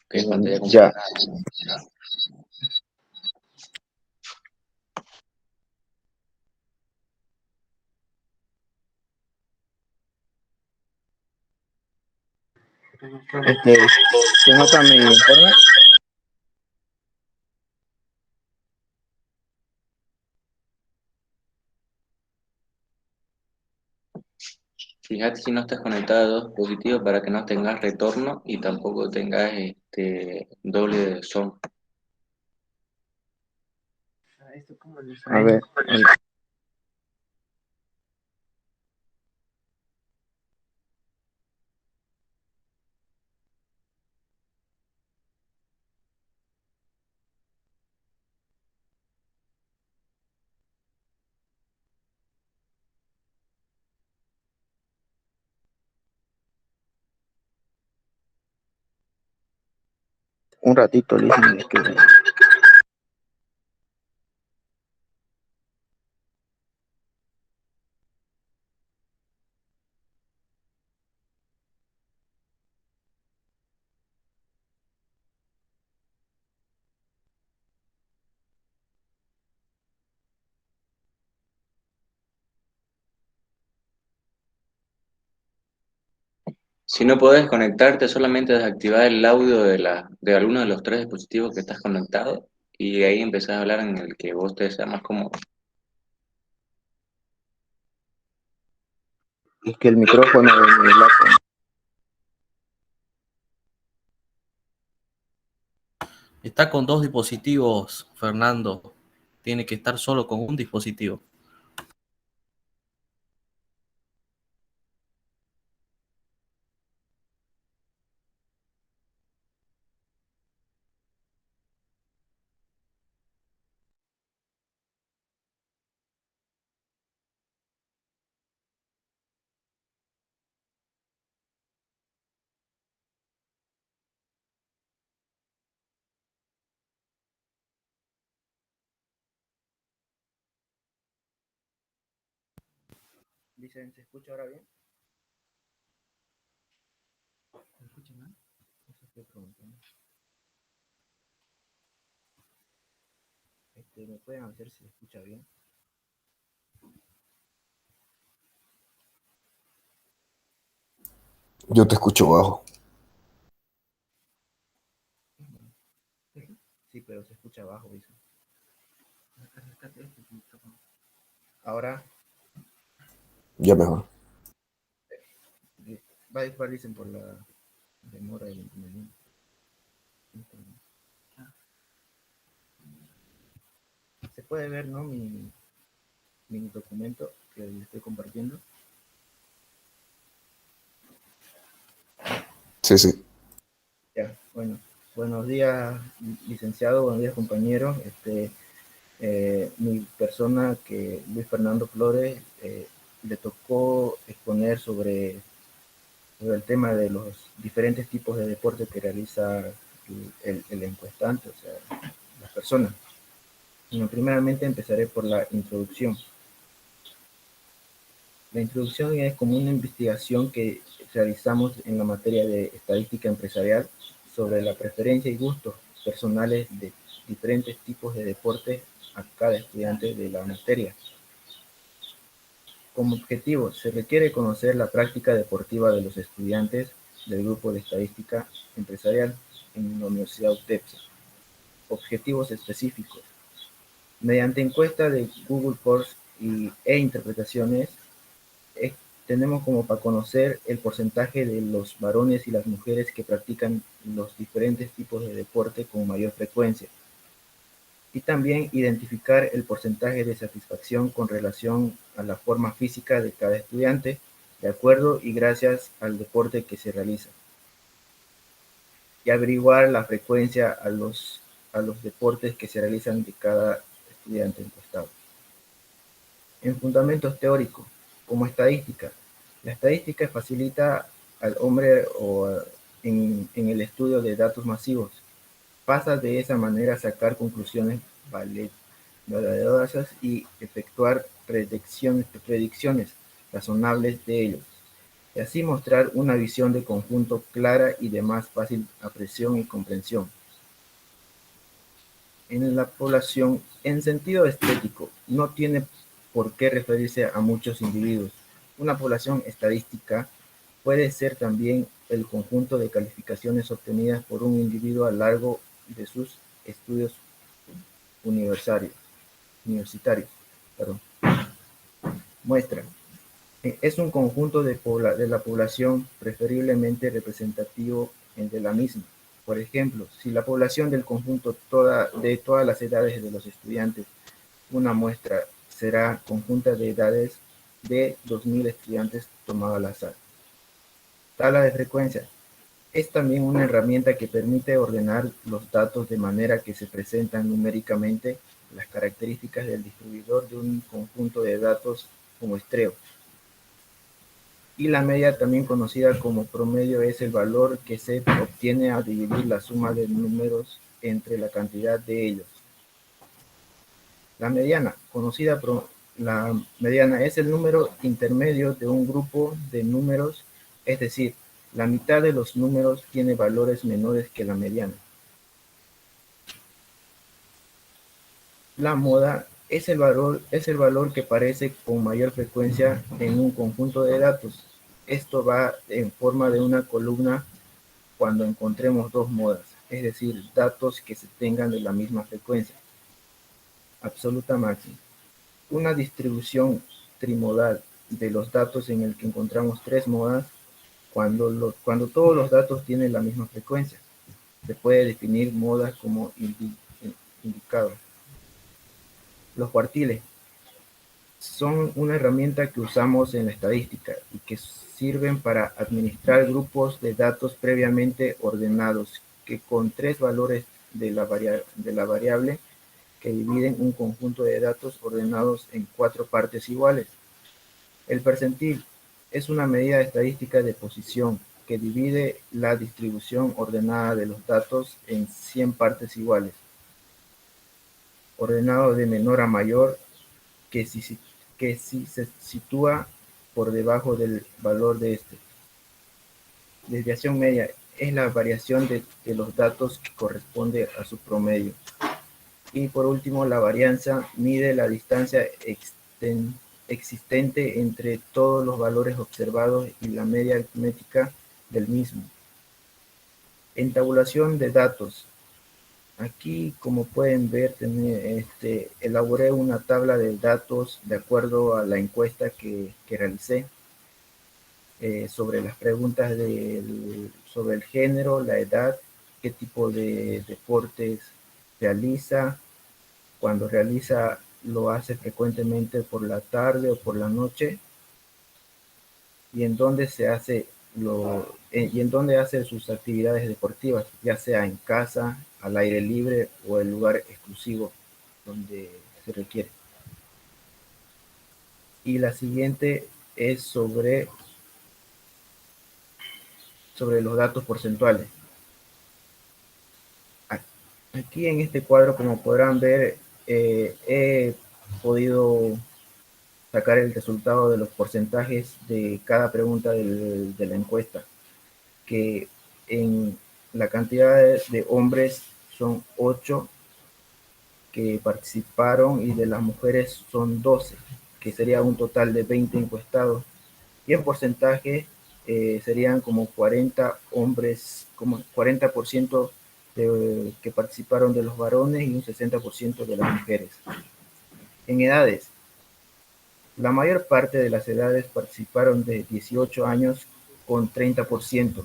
que es pantalla Ya. completa. ¿Se nota mi informe? Fíjate si no estás conectado a dos dispositivos para que no tengas retorno y tampoco tengas doble de son. A ver. Un ratito, Licen. Si no podés conectarte, solamente desactivar el audio de alguno de los tres dispositivos que estás conectado y de ahí empezás a hablar en el que vos te sea más cómodo. Es que el micrófono de mi laptop. Está con dos dispositivos, Fernando. Tiene que estar solo con un dispositivo. Dicen, ¿se escucha ahora bien? ¿Se escucha mal? Eso estoy preguntando. ¿Me pueden hacer si se escucha bien? Yo te escucho bajo. Sí, pero se escucha bajo, dice. Acércate este micrófono. Ahora Ya mejor. va a disparar, dicen, por la demora del inconveniente. Se puede ver, ¿no? Mi documento que le estoy compartiendo. Sí, sí. Ya, bueno. Buenos días, licenciado, buenos días, compañeros. Mi persona, que Luis Fernando Flores, le tocó exponer sobre el tema de los diferentes tipos de deporte que realiza el encuestante, o sea, las personas. Bueno, primeramente empezaré por la introducción. La introducción es como una investigación que realizamos en la materia de estadística empresarial sobre la preferencia y gustos personales de diferentes tipos de deporte a cada estudiante de la materia. Como objetivo, se requiere conocer la práctica deportiva de los estudiantes del grupo de estadística empresarial en la Universidad UTEPSA. Objetivos específicos. Mediante encuesta de Google Forms e interpretaciones, tenemos como para conocer el porcentaje de los varones y las mujeres que practican los diferentes tipos de deporte con mayor frecuencia. Y también identificar el porcentaje de satisfacción con relación a la forma física de cada estudiante, de acuerdo y gracias al deporte que se realiza. Y averiguar la frecuencia a los deportes que se realizan de cada estudiante encuestado. En fundamentos teóricos, como estadística. La estadística facilita al hombre en el estudio de datos masivos. Pasa de esa manera a sacar conclusiones valiosas y efectuar predicciones razonables de ellos, y así mostrar una visión de conjunto clara y de más fácil apreciación y comprensión. En la población, en sentido estético, no tiene por qué referirse a muchos individuos. Una población estadística puede ser también el conjunto de calificaciones obtenidas por un individuo a lo largo de sus estudios universitarios. Muestra. Es un conjunto de la población preferiblemente representativo de la misma. Por ejemplo, si la población del conjunto de todas las edades de los estudiantes, una muestra será conjunta de edades de 2.000 estudiantes tomado al azar. Tabla de frecuencia. Es también una herramienta que permite ordenar los datos de manera que se presentan numéricamente las características del distribuidor de un conjunto de datos como estreo. Y la media, también conocida como promedio, es el valor que se obtiene al dividir la suma de números entre la cantidad de ellos. La mediana, la mediana es el número intermedio de un grupo de números, es decir, la mitad de los números tiene valores menores que la mediana. La moda es el valor que aparece con mayor frecuencia en un conjunto de datos. Esto va en forma de una columna cuando encontremos dos modas. es decir, datos que se tengan de la misma frecuencia. Absoluta máxima. Una distribución trimodal de los datos en el que encontramos tres modas cuando todos los datos tienen la misma frecuencia. Se puede definir modas como indicados. Los cuartiles son una herramienta que usamos en la estadística y que sirven para administrar grupos de datos previamente ordenados que con tres valores de la variable que dividen un conjunto de datos ordenados en cuatro partes iguales. El percentil es una medida estadística de posición que divide la distribución ordenada de los datos en 100 partes iguales, ordenado de menor a mayor, que si se sitúa por debajo del valor de este. Desviación media es la variación de los datos que corresponde a su promedio. Y por último, la varianza mide la distancia existente entre todos los valores observados y la media aritmética del mismo. En tabulación de datos. Aquí, como pueden ver, elaboré una tabla de datos de acuerdo a la encuesta que realicé sobre las preguntas sobre el género, la edad, qué tipo de deportes realiza, cuando realiza lo hace frecuentemente por la tarde o por la noche, y en dónde hace sus actividades deportivas, ya sea en casa, al aire libre o el lugar exclusivo donde se requiere. Y la siguiente es sobre los datos porcentuales. Aquí en este cuadro, como podrán ver, he podido sacar el resultado de los porcentajes de cada pregunta de la encuesta, que en la cantidad de hombres son 8 que participaron y de las mujeres son 12, que sería un total de 20 encuestados, y en porcentaje serían como 40 hombres, como 40% que participaron de los varones y un 60% de las mujeres. En edades, la mayor parte de las edades participaron de 18 años con 30%,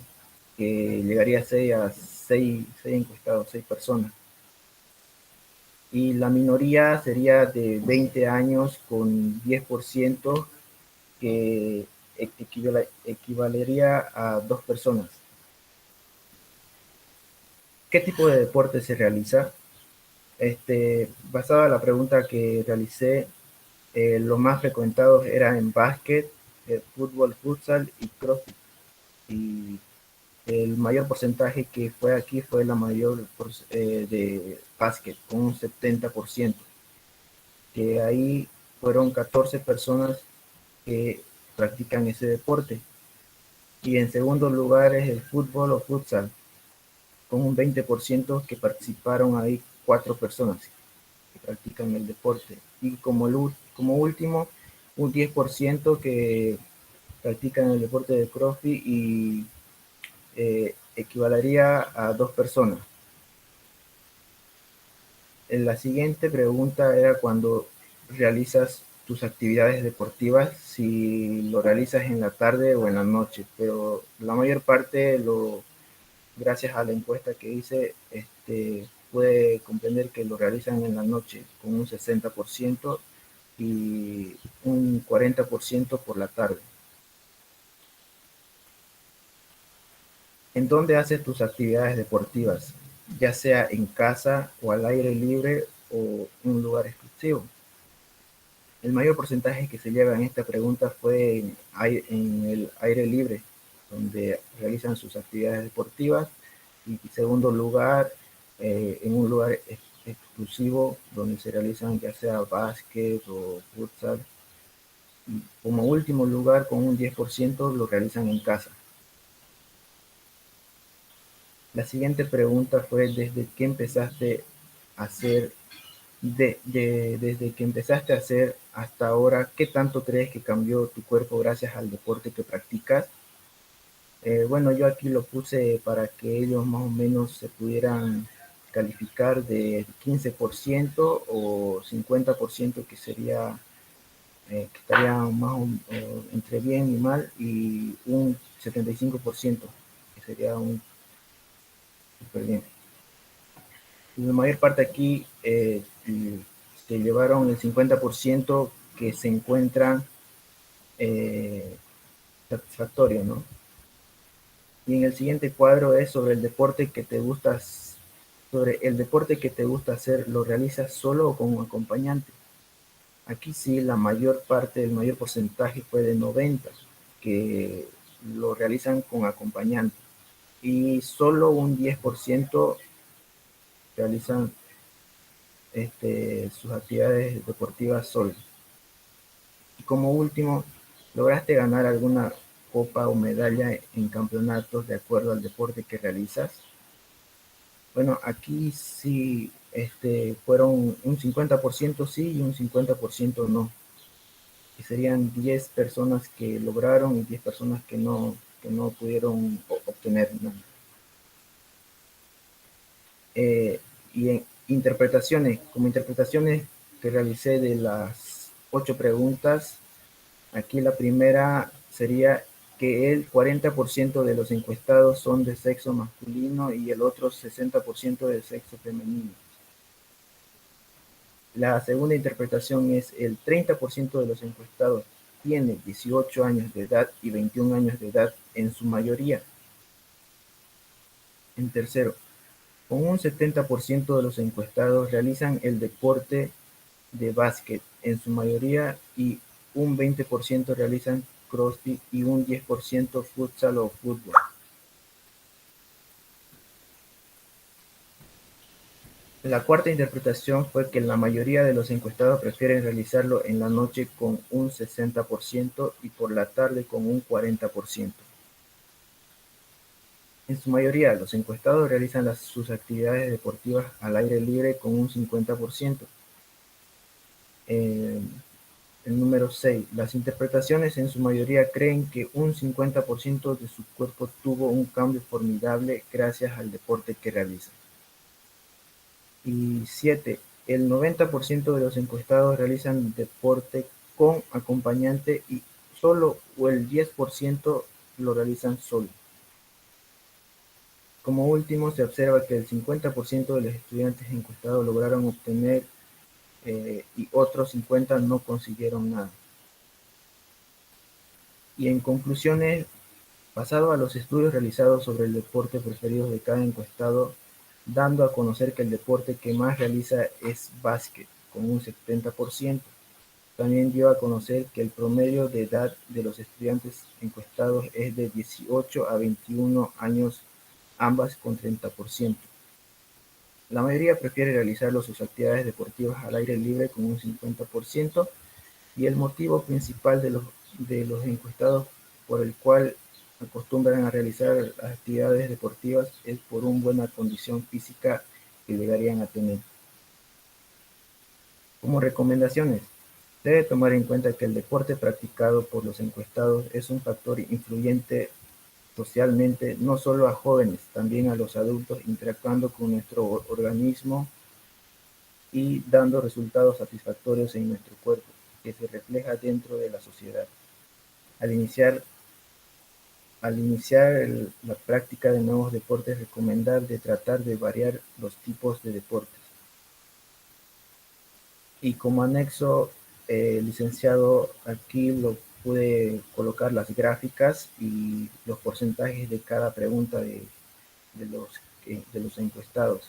que llegaría a 6 encuestados, 6 personas. Y la minoría sería de 20 años con 10%, que equivalería a 2 personas. ¿Qué tipo de deporte se realiza? Basada en la pregunta que realicé, los más frecuentados eran en básquet, fútbol, futsal y crossfit. Y el mayor porcentaje que fue aquí fue la mayor de básquet, con un 70%. Que ahí fueron 14 personas que practican ese deporte. Y en segundo lugar es el fútbol o futsal, con un 20% que participaron ahí 4 personas que practican el deporte. Y como último, un 10% que practican el deporte de CrossFit y equivalería a 2 personas. La siguiente pregunta era cuando realizas tus actividades deportivas, si lo realizas en la tarde o en la noche, pero la mayor parte, gracias a la encuesta que hice, puede comprender que lo realizan en la noche con un 60% y un 40% por la tarde. ¿En dónde haces tus actividades deportivas? Ya sea en casa o al aire libre o un lugar exclusivo. El mayor porcentaje que se lleva en esta pregunta fue en el aire libre, donde realizan sus actividades deportivas, y en segundo lugar, en un lugar exclusivo donde se realizan ya sea básquet o futsal. Y como último lugar, con un 10%, lo realizan en casa. La siguiente pregunta fue: ¿desde que empezaste a hacer hasta ahora, qué tanto crees que cambió tu cuerpo gracias al deporte que practicas? Bueno, yo aquí lo puse para que ellos más o menos se pudieran calificar de 15% o 50%, que sería, que estaría más entre bien y mal, y un 75%, que sería un súper bien. Y la mayor parte aquí se llevaron el 50% que se encuentran satisfactorio, ¿no? Y en el siguiente cuadro es sobre el deporte que te gusta, sobre el deporte que te gusta hacer, ¿lo realizas solo o con un acompañante? Aquí sí, la mayor parte, el mayor porcentaje fue de 90, que lo realizan con acompañante. Y solo un 10% realizan sus actividades deportivas solo. Y como último, ¿lograste ganar alguna copa o medalla en campeonatos de acuerdo al deporte que realizas? Bueno, aquí sí fueron un 50% sí y un 50% no. Y serían 10 personas que lograron y 10 personas que no pudieron obtener nada. Y en interpretaciones, como interpretaciones que realicé de las 8 preguntas, aquí la primera sería que el 40% de los encuestados son de sexo masculino y el otro 60% de sexo femenino. La segunda interpretación es el 30% de los encuestados tiene 18 años de edad y 21 años de edad en su mayoría. En tercero, con un 70% de los encuestados realizan el deporte de básquet en su mayoría y un 20% realizan CrossFit y un 10% futsal o fútbol. La cuarta interpretación fue que la mayoría de los encuestados prefieren realizarlo en la noche con un 60% y por la tarde con un 40%. En su mayoría, los encuestados realizan sus actividades deportivas al aire libre con un 50%. El número 6. Las interpretaciones en su mayoría creen que un 50% de su cuerpo tuvo un cambio formidable gracias al deporte que realizan. Y 7. El 90% de los encuestados realizan deporte con acompañante y solo o el 10% lo realizan solo. Como último, se observa que el 50% de los estudiantes encuestados lograron obtener y otros 50 no consiguieron nada. Y en conclusiones, basado a los estudios realizados sobre el deporte preferido de cada encuestado, dando a conocer que el deporte que más realiza es básquet, con un 70%. También dio a conocer que el promedio de edad de los estudiantes encuestados es de 18 a 21 años, ambas con 30%. La mayoría prefiere realizar sus actividades deportivas al aire libre con un 50%, y el motivo principal de los encuestados por el cual acostumbran a realizar las actividades deportivas es por una buena condición física que llegarían a tener. Como recomendaciones, debe tomar en cuenta que el deporte practicado por los encuestados es un factor influyente socialmente, no solo a jóvenes, también a los adultos, interactuando con nuestro organismo y dando resultados satisfactorios en nuestro cuerpo, que se refleja dentro de la sociedad. Al iniciar la práctica de nuevos deportes, recomendar de tratar de variar los tipos de deportes. Y como anexo, licenciado, aquí lo pude colocar las gráficas y los porcentajes de cada pregunta de los encuestados.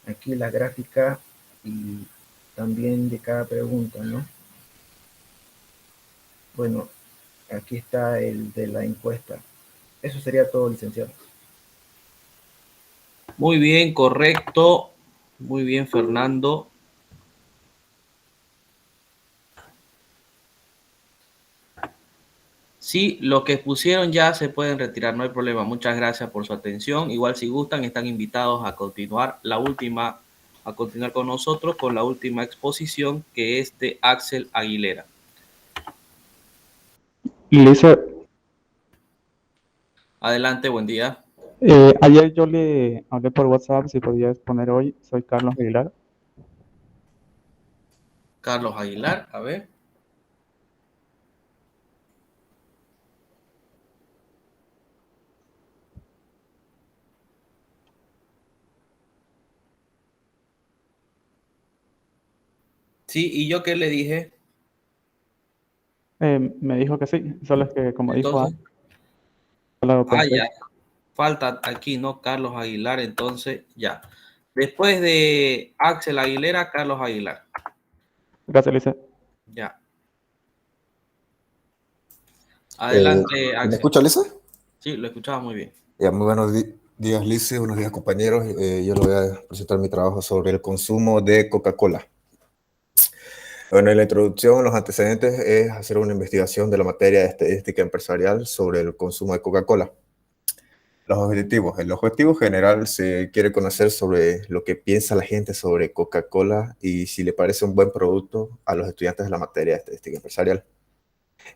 Aquí la gráfica y también de cada pregunta, ¿no? Bueno, aquí está el de la encuesta. Eso sería todo, licenciado. Muy bien, correcto. Muy bien, Fernando. Sí, lo que pusieron ya se pueden retirar, no hay problema. Muchas gracias por su atención. Igual si gustan, están invitados a continuar con nosotros con la última exposición, que es de Axel Aguilera. Adelante, buen día. Ayer yo le hablé por WhatsApp si podía exponer hoy. Soy Carlos Aguilar. Carlos Aguilar, a ver. Sí, ¿y yo qué le dije? Me dijo que sí, solo es que como dijo Entonces, solo pensé. ya. Falta aquí, ¿no? Carlos Aguilar, entonces ya. Después de Axel Aguilera, Carlos Aguilar. Gracias, Lisa. Ya. Adelante, ¿Me Axel. escucha, Lisa? Sí, lo escuchaba muy bien. Ya, muy buenos días, Lice. Buenos días, compañeros. Yo les voy a presentar mi trabajo sobre el consumo de Coca-Cola. Bueno, en la introducción, los antecedentes es hacer una investigación de la materia de estadística empresarial sobre el consumo de Coca-Cola. Los objetivos. El objetivo general se quiere conocer sobre lo que piensa la gente sobre Coca-Cola y si le parece un buen producto a los estudiantes de la materia de estadística empresarial.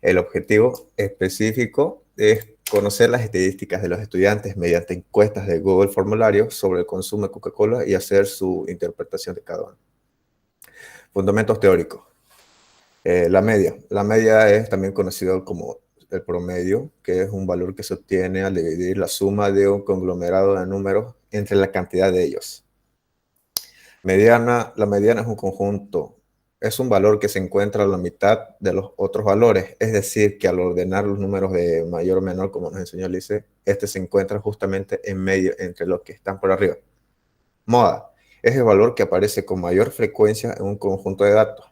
El objetivo específico es conocer las estadísticas de los estudiantes mediante encuestas de Google Formularios sobre el consumo de Coca-Cola y hacer su interpretación de cada uno. Fundamentos teóricos. La media. La media es también conocido como el promedio, que es un valor que se obtiene al dividir la suma de un conglomerado de números entre la cantidad de ellos. Mediana. La mediana es un conjunto. Es un valor que se encuentra a la mitad de los otros valores, es decir, que al ordenar los números de mayor o menor, como nos enseñó Lice, este se encuentra justamente en medio entre los que están por arriba. Moda es el valor que aparece con mayor frecuencia en un conjunto de datos.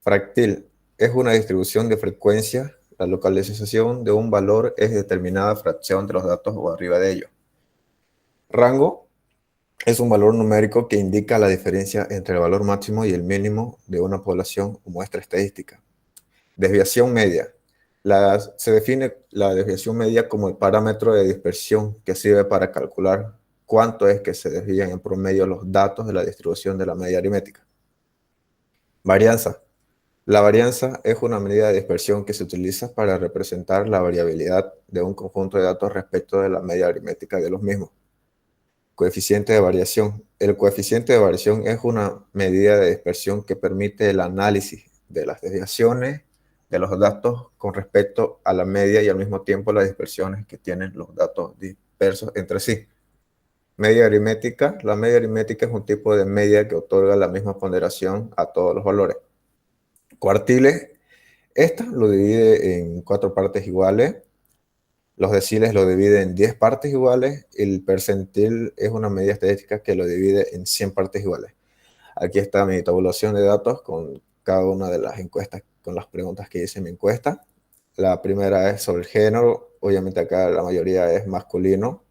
Fractil es una distribución de frecuencia. La localización de un valor es determinada fracción de los datos o arriba de ellos. Rango es un valor numérico que indica la diferencia entre el valor máximo y el mínimo de una población o muestra estadística. Desviación media. Se define la desviación media como el parámetro de dispersión que sirve para calcular cuánto es que se desvían en promedio los datos de la distribución de la media aritmética. Varianza. La varianza es una medida de dispersión que se utiliza para representar la variabilidad de un conjunto de datos respecto de la media aritmética de los mismos. Coeficiente de variación. El coeficiente de variación es una medida de dispersión que permite el análisis de las desviaciones de los datos con respecto a la media y al mismo tiempo las dispersiones que tienen los datos dispersos entre sí. Media aritmética. La media aritmética es un tipo de media que otorga la misma ponderación a todos los valores. Cuartiles. Esta lo divide en 4 partes iguales. Los deciles lo divide en 10 partes iguales. El percentil es una medida estadística que lo divide en 100 partes iguales. Aquí está mi tabulación de datos con cada una de las encuestas, con las preguntas que hice en mi encuesta. La primera es sobre el género. Obviamente acá la mayoría es masculino,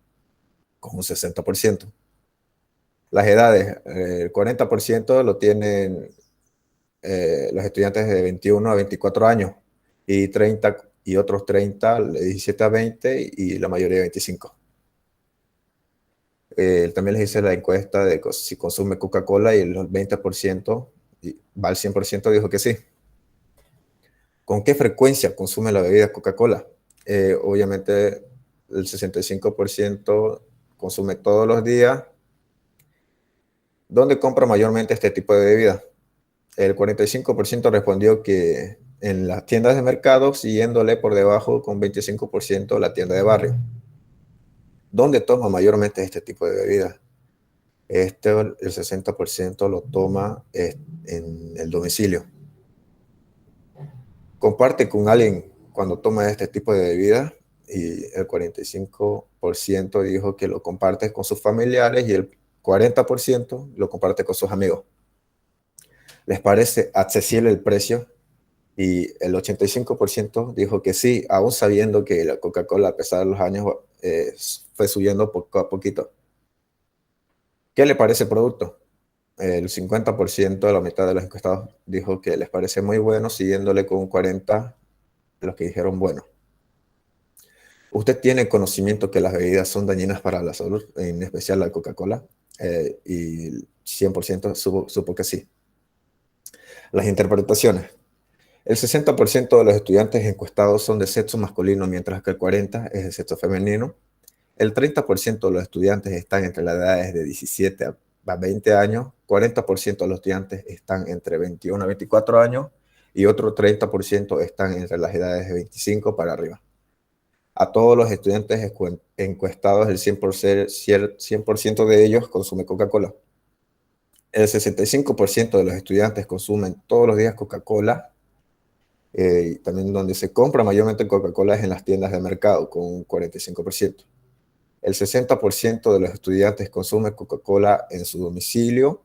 con un 60%. Las edades, el 40% lo tienen los estudiantes de 21 a 24 años y 30 y otros 30 de 17 a 20 y la mayoría de 25. También les hice la encuesta de si consume Coca-Cola y el 20% va al 100% dijo que sí. ¿Con qué frecuencia consume la bebida Coca-Cola? Obviamente el 65% consume todos los días. ¿Dónde compra mayormente este tipo de bebida? El 45% respondió que en las tiendas de mercado, siguiéndole por debajo con 25% la tienda de barrio. ¿Dónde toma mayormente este tipo de bebida? El 60% lo toma en el domicilio. Comparte con alguien cuando toma este tipo de bebida y el 45% dijo que lo comparte con sus familiares y el 40% lo comparte con sus amigos. ¿Les parece accesible el precio? Y el 85% dijo que sí, aún sabiendo que la Coca-Cola, a pesar de los años, fue subiendo poco a poquito. ¿Qué le parece el producto? El 50%, la mitad de los encuestados, dijo que les parece muy bueno, siguiéndole con un 40% los que dijeron bueno. ¿Usted tiene conocimiento que las bebidas son dañinas para la salud, en especial la Coca-Cola? Y 100% supo que sí. Las interpretaciones. El 60% de los estudiantes encuestados son de sexo masculino, mientras que el 40% es de sexo femenino. El 30% de los estudiantes están entre las edades de 17 a 20 años, 40% de los estudiantes están entre 21 a 24 años y otro 30% están entre las edades de 25 para arriba. A todos los estudiantes encuestados, el 100% de ellos consume Coca-Cola. El 65% de los estudiantes consumen todos los días Coca-Cola. Y también donde se compra mayormente Coca-Cola es en las tiendas de mercado, con un 45%. El 60% de los estudiantes consume Coca-Cola en su domicilio.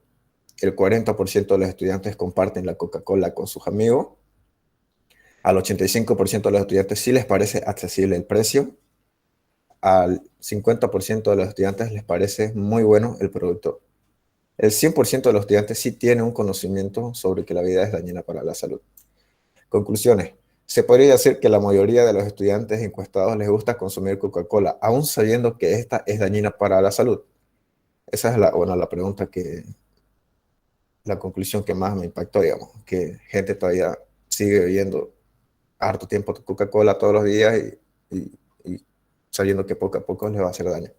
El 40% de los estudiantes comparten la Coca-Cola con sus amigos. Al 85% de los estudiantes sí les parece accesible el precio. Al 50% de los estudiantes les parece muy bueno el producto. El 100% de los estudiantes sí tiene un conocimiento sobre que la bebida es dañina para la salud. Conclusiones. Se podría decir que la mayoría de los estudiantes encuestados les gusta consumir Coca-Cola, aún sabiendo que esta es dañina para la salud. Esa es la pregunta la conclusión que más me impactó, digamos, que gente todavía sigue bebiendo harto tiempo Coca-Cola todos los días y sabiendo que poco a poco les va a hacer daño.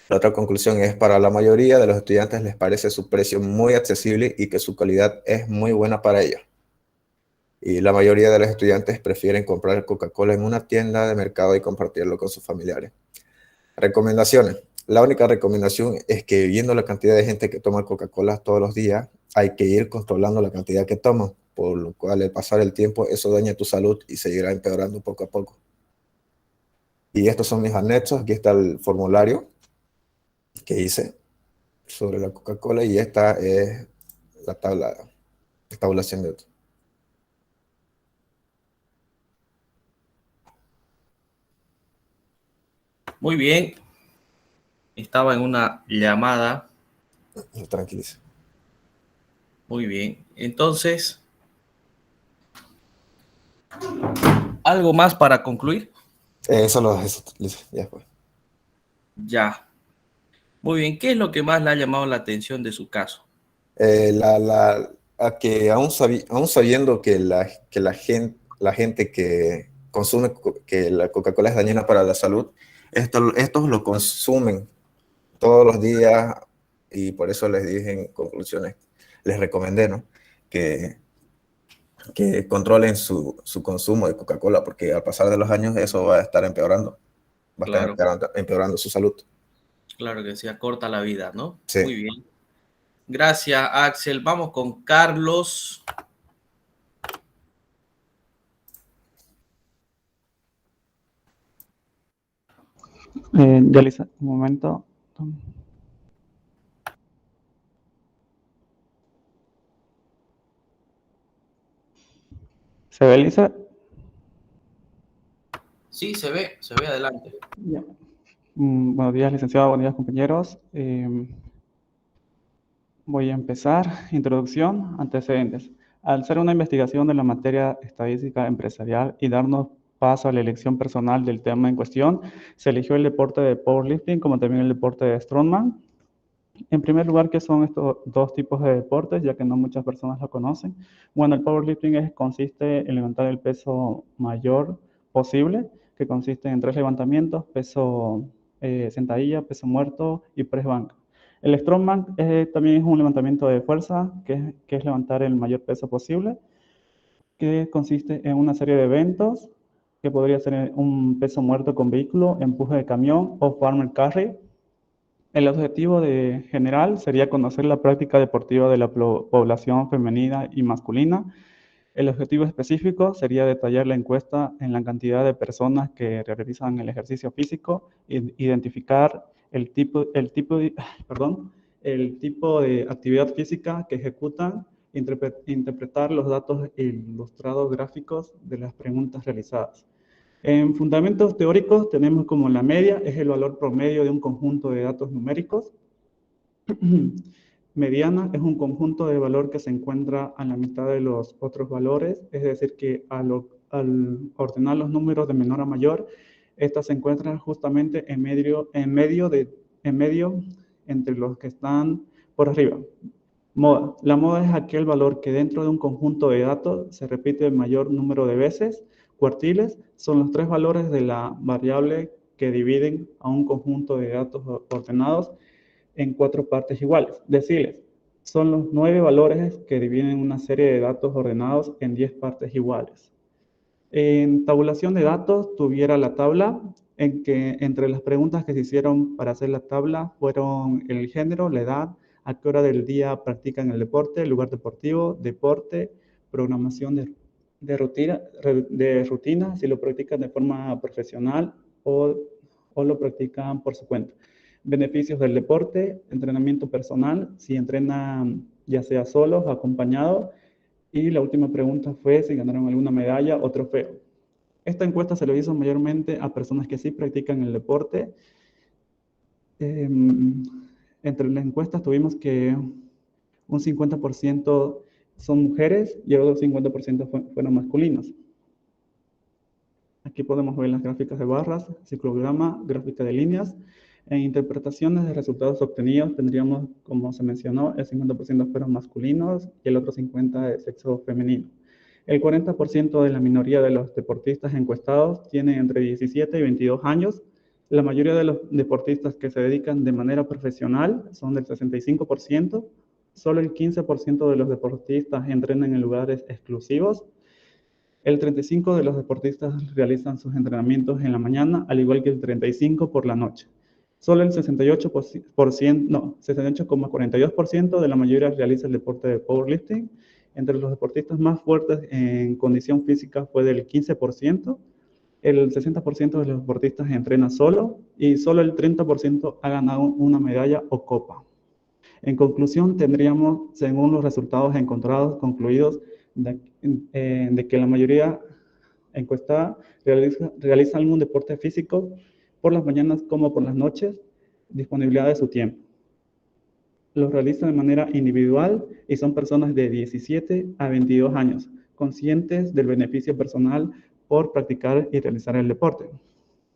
La otra conclusión es, para la mayoría de los estudiantes les parece su precio muy accesible y que su calidad es muy buena para ellos. Y la mayoría de los estudiantes prefieren comprar Coca-Cola en una tienda de mercado y compartirlo con sus familiares. Recomendaciones. La única recomendación es que, viendo la cantidad de gente que toma Coca-Cola todos los días, hay que ir controlando la cantidad que toman, por lo cual al pasar el tiempo eso daña tu salud y seguirá empeorando poco a poco. Y estos son mis anexos. Aquí está el formulario que hice sobre la Coca-Cola y esta es la tabulación de otros. Muy bien. Estaba en una llamada. Tranquiliza. Muy bien. Entonces, ¿algo más para concluir? Eso ya fue. Ya. Muy bien. ¿Qué es lo que más le ha llamado la atención de su caso? Que aún sabiendo que la gente que consume que la Coca-Cola es dañina para la salud, estos lo consumen todos los días, y por eso les dije en conclusiones, les recomendé, ¿no?, que controlen su consumo de Coca-Cola, porque al pasar de los años eso va a estar empeorando, Claro. empeorando su salud. Claro que sí, acorta la vida, ¿no? Sí. Muy bien. Gracias, Axel. Vamos con Carlos. Ya, Lisa, un momento. ¿Se ve, Lisa? Sí, se ve adelante. Ya. Buenos días, licenciado. Buenos días, compañeros. Voy a empezar. Introducción, antecedentes. Al hacer una investigación de la materia estadística empresarial y darnos paso a la elección personal del tema en cuestión, se eligió el deporte de powerlifting como también el deporte de strongman. En primer lugar, ¿qué son estos dos tipos de deportes? Ya que no muchas personas lo conocen. Bueno, el powerlifting consiste en levantar el peso mayor posible, que consiste en 3 levantamientos: peso sentadilla, peso muerto y press banca. El strongman también es un levantamiento de fuerza, que es levantar el mayor peso posible, que consiste en una serie de eventos, que podría ser un peso muerto con vehículo, empuje de camión o farmer carry. El objetivo general sería conocer la práctica deportiva de la población femenina y masculina. El objetivo específico sería detallar la encuesta en la cantidad de personas que realizan el ejercicio físico, identificar el tipo de actividad física que ejecutan, interpretar los datos ilustrados gráficos de las preguntas realizadas. En fundamentos teóricos tenemos como la media es el valor promedio de un conjunto de datos numéricos. Mediana es un conjunto de valor que se encuentra a la mitad de los otros valores, es decir, que al ordenar los números de menor a mayor, estas se encuentran justamente en medio entre los que están por arriba. Moda. La moda es aquel valor que dentro de un conjunto de datos se repite el mayor número de veces. Cuartiles son los 3 valores de la variable que dividen a un conjunto de datos ordenados en 4 partes iguales. Deciles son los 9 valores que dividen una serie de datos ordenados en 10 partes iguales. En tabulación de datos tuviera la tabla en que entre las preguntas que se hicieron para hacer la tabla fueron el género, la edad, a qué hora del día practican el deporte, lugar deportivo, deporte, programación de rutina, si lo practican de forma profesional o lo practican por su cuenta. Beneficios del deporte, entrenamiento personal, si entrenan ya sea solos o acompañados. Y la última pregunta fue si ganaron alguna medalla o trofeo. Esta encuesta se lo hizo mayormente a personas que sí practican el deporte. Entre las encuestas tuvimos que un 50% son mujeres y el otro 50% fueron masculinos. Aquí podemos ver las gráficas de barras, ciclograma, gráfica de líneas. En interpretaciones de resultados obtenidos tendríamos, como se mencionó, el 50% fueron masculinos y el otro 50% de sexo femenino. El 40% de la minoría de los deportistas encuestados tienen entre 17 y 22 años. La mayoría de los deportistas que se dedican de manera profesional son del 65%. Solo el 15% de los deportistas entrenan en lugares exclusivos. El 35% de los deportistas realizan sus entrenamientos en la mañana, al igual que el 35% por la noche. Solo el 68,42% de la mayoría realiza el deporte de powerlifting. Entre los deportistas más fuertes en condición física fue del 15%. El 60% de los deportistas entrena solo y solo el 30% ha ganado una medalla o copa. En conclusión, tendríamos, según los resultados encontrados, concluidos de que la mayoría encuestada realiza algún deporte físico por las mañanas como por las noches, disponibilidad de su tiempo. Lo realizan de manera individual y son personas de 17 a 22 años, conscientes del beneficio personal por practicar y realizar el deporte.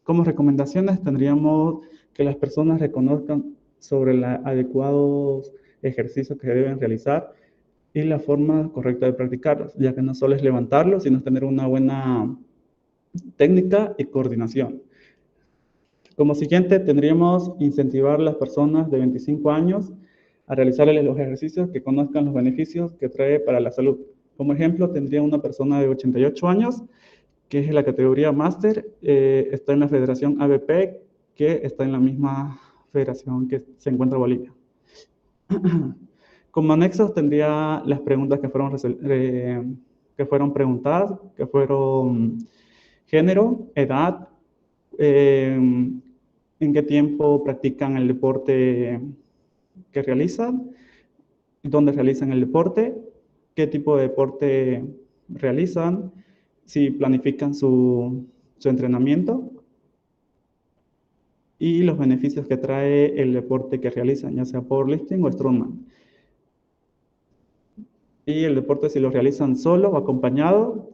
Como recomendaciones tendríamos que las personas reconozcan sobre los adecuados ejercicios que deben realizar y la forma correcta de practicarlos, ya que no solo es levantarlos, sino tener una buena técnica y coordinación. Como siguiente, tendríamos incentivar a las personas de 25 años a realizar los ejercicios que conozcan los beneficios que trae para la salud. Como ejemplo, tendría una persona de 88 años, que es en la categoría máster, está en la Federación ABP, que está en la misma federación que se encuentra Bolivia. Como anexos tendría las preguntas que fueron preguntadas, que fueron género, edad, en qué tiempo practican el deporte que realizan, dónde realizan el deporte, qué tipo de deporte realizan, si planifican su entrenamiento y los beneficios que trae el deporte que realizan, ya sea powerlifting o strongman. Y el deporte si lo realizan solo o acompañado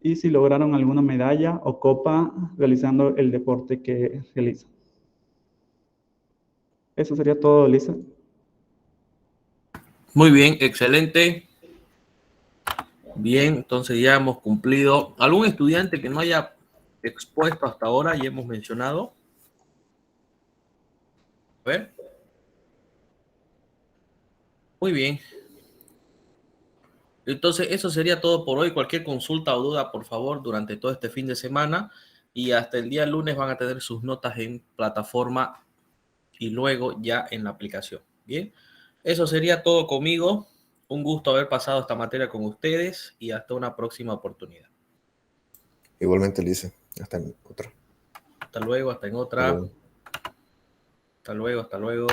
y si lograron alguna medalla o copa realizando el deporte que realizan. Eso sería todo, Lisa. Muy bien, excelente. Bien, entonces ya hemos cumplido. ¿Algún estudiante que no haya expuesto hasta ahora y hemos mencionado? A ver. Muy bien. Entonces, eso sería todo por hoy. Cualquier consulta o duda, por favor, durante todo este fin de semana. Y hasta el día lunes van a tener sus notas en plataforma y luego ya en la aplicación. Bien, eso sería todo conmigo. Un gusto haber pasado esta materia con ustedes y hasta una próxima oportunidad. Igualmente, Lice. Hasta en otra. Hasta luego, hasta en otra. Hasta luego, hasta luego.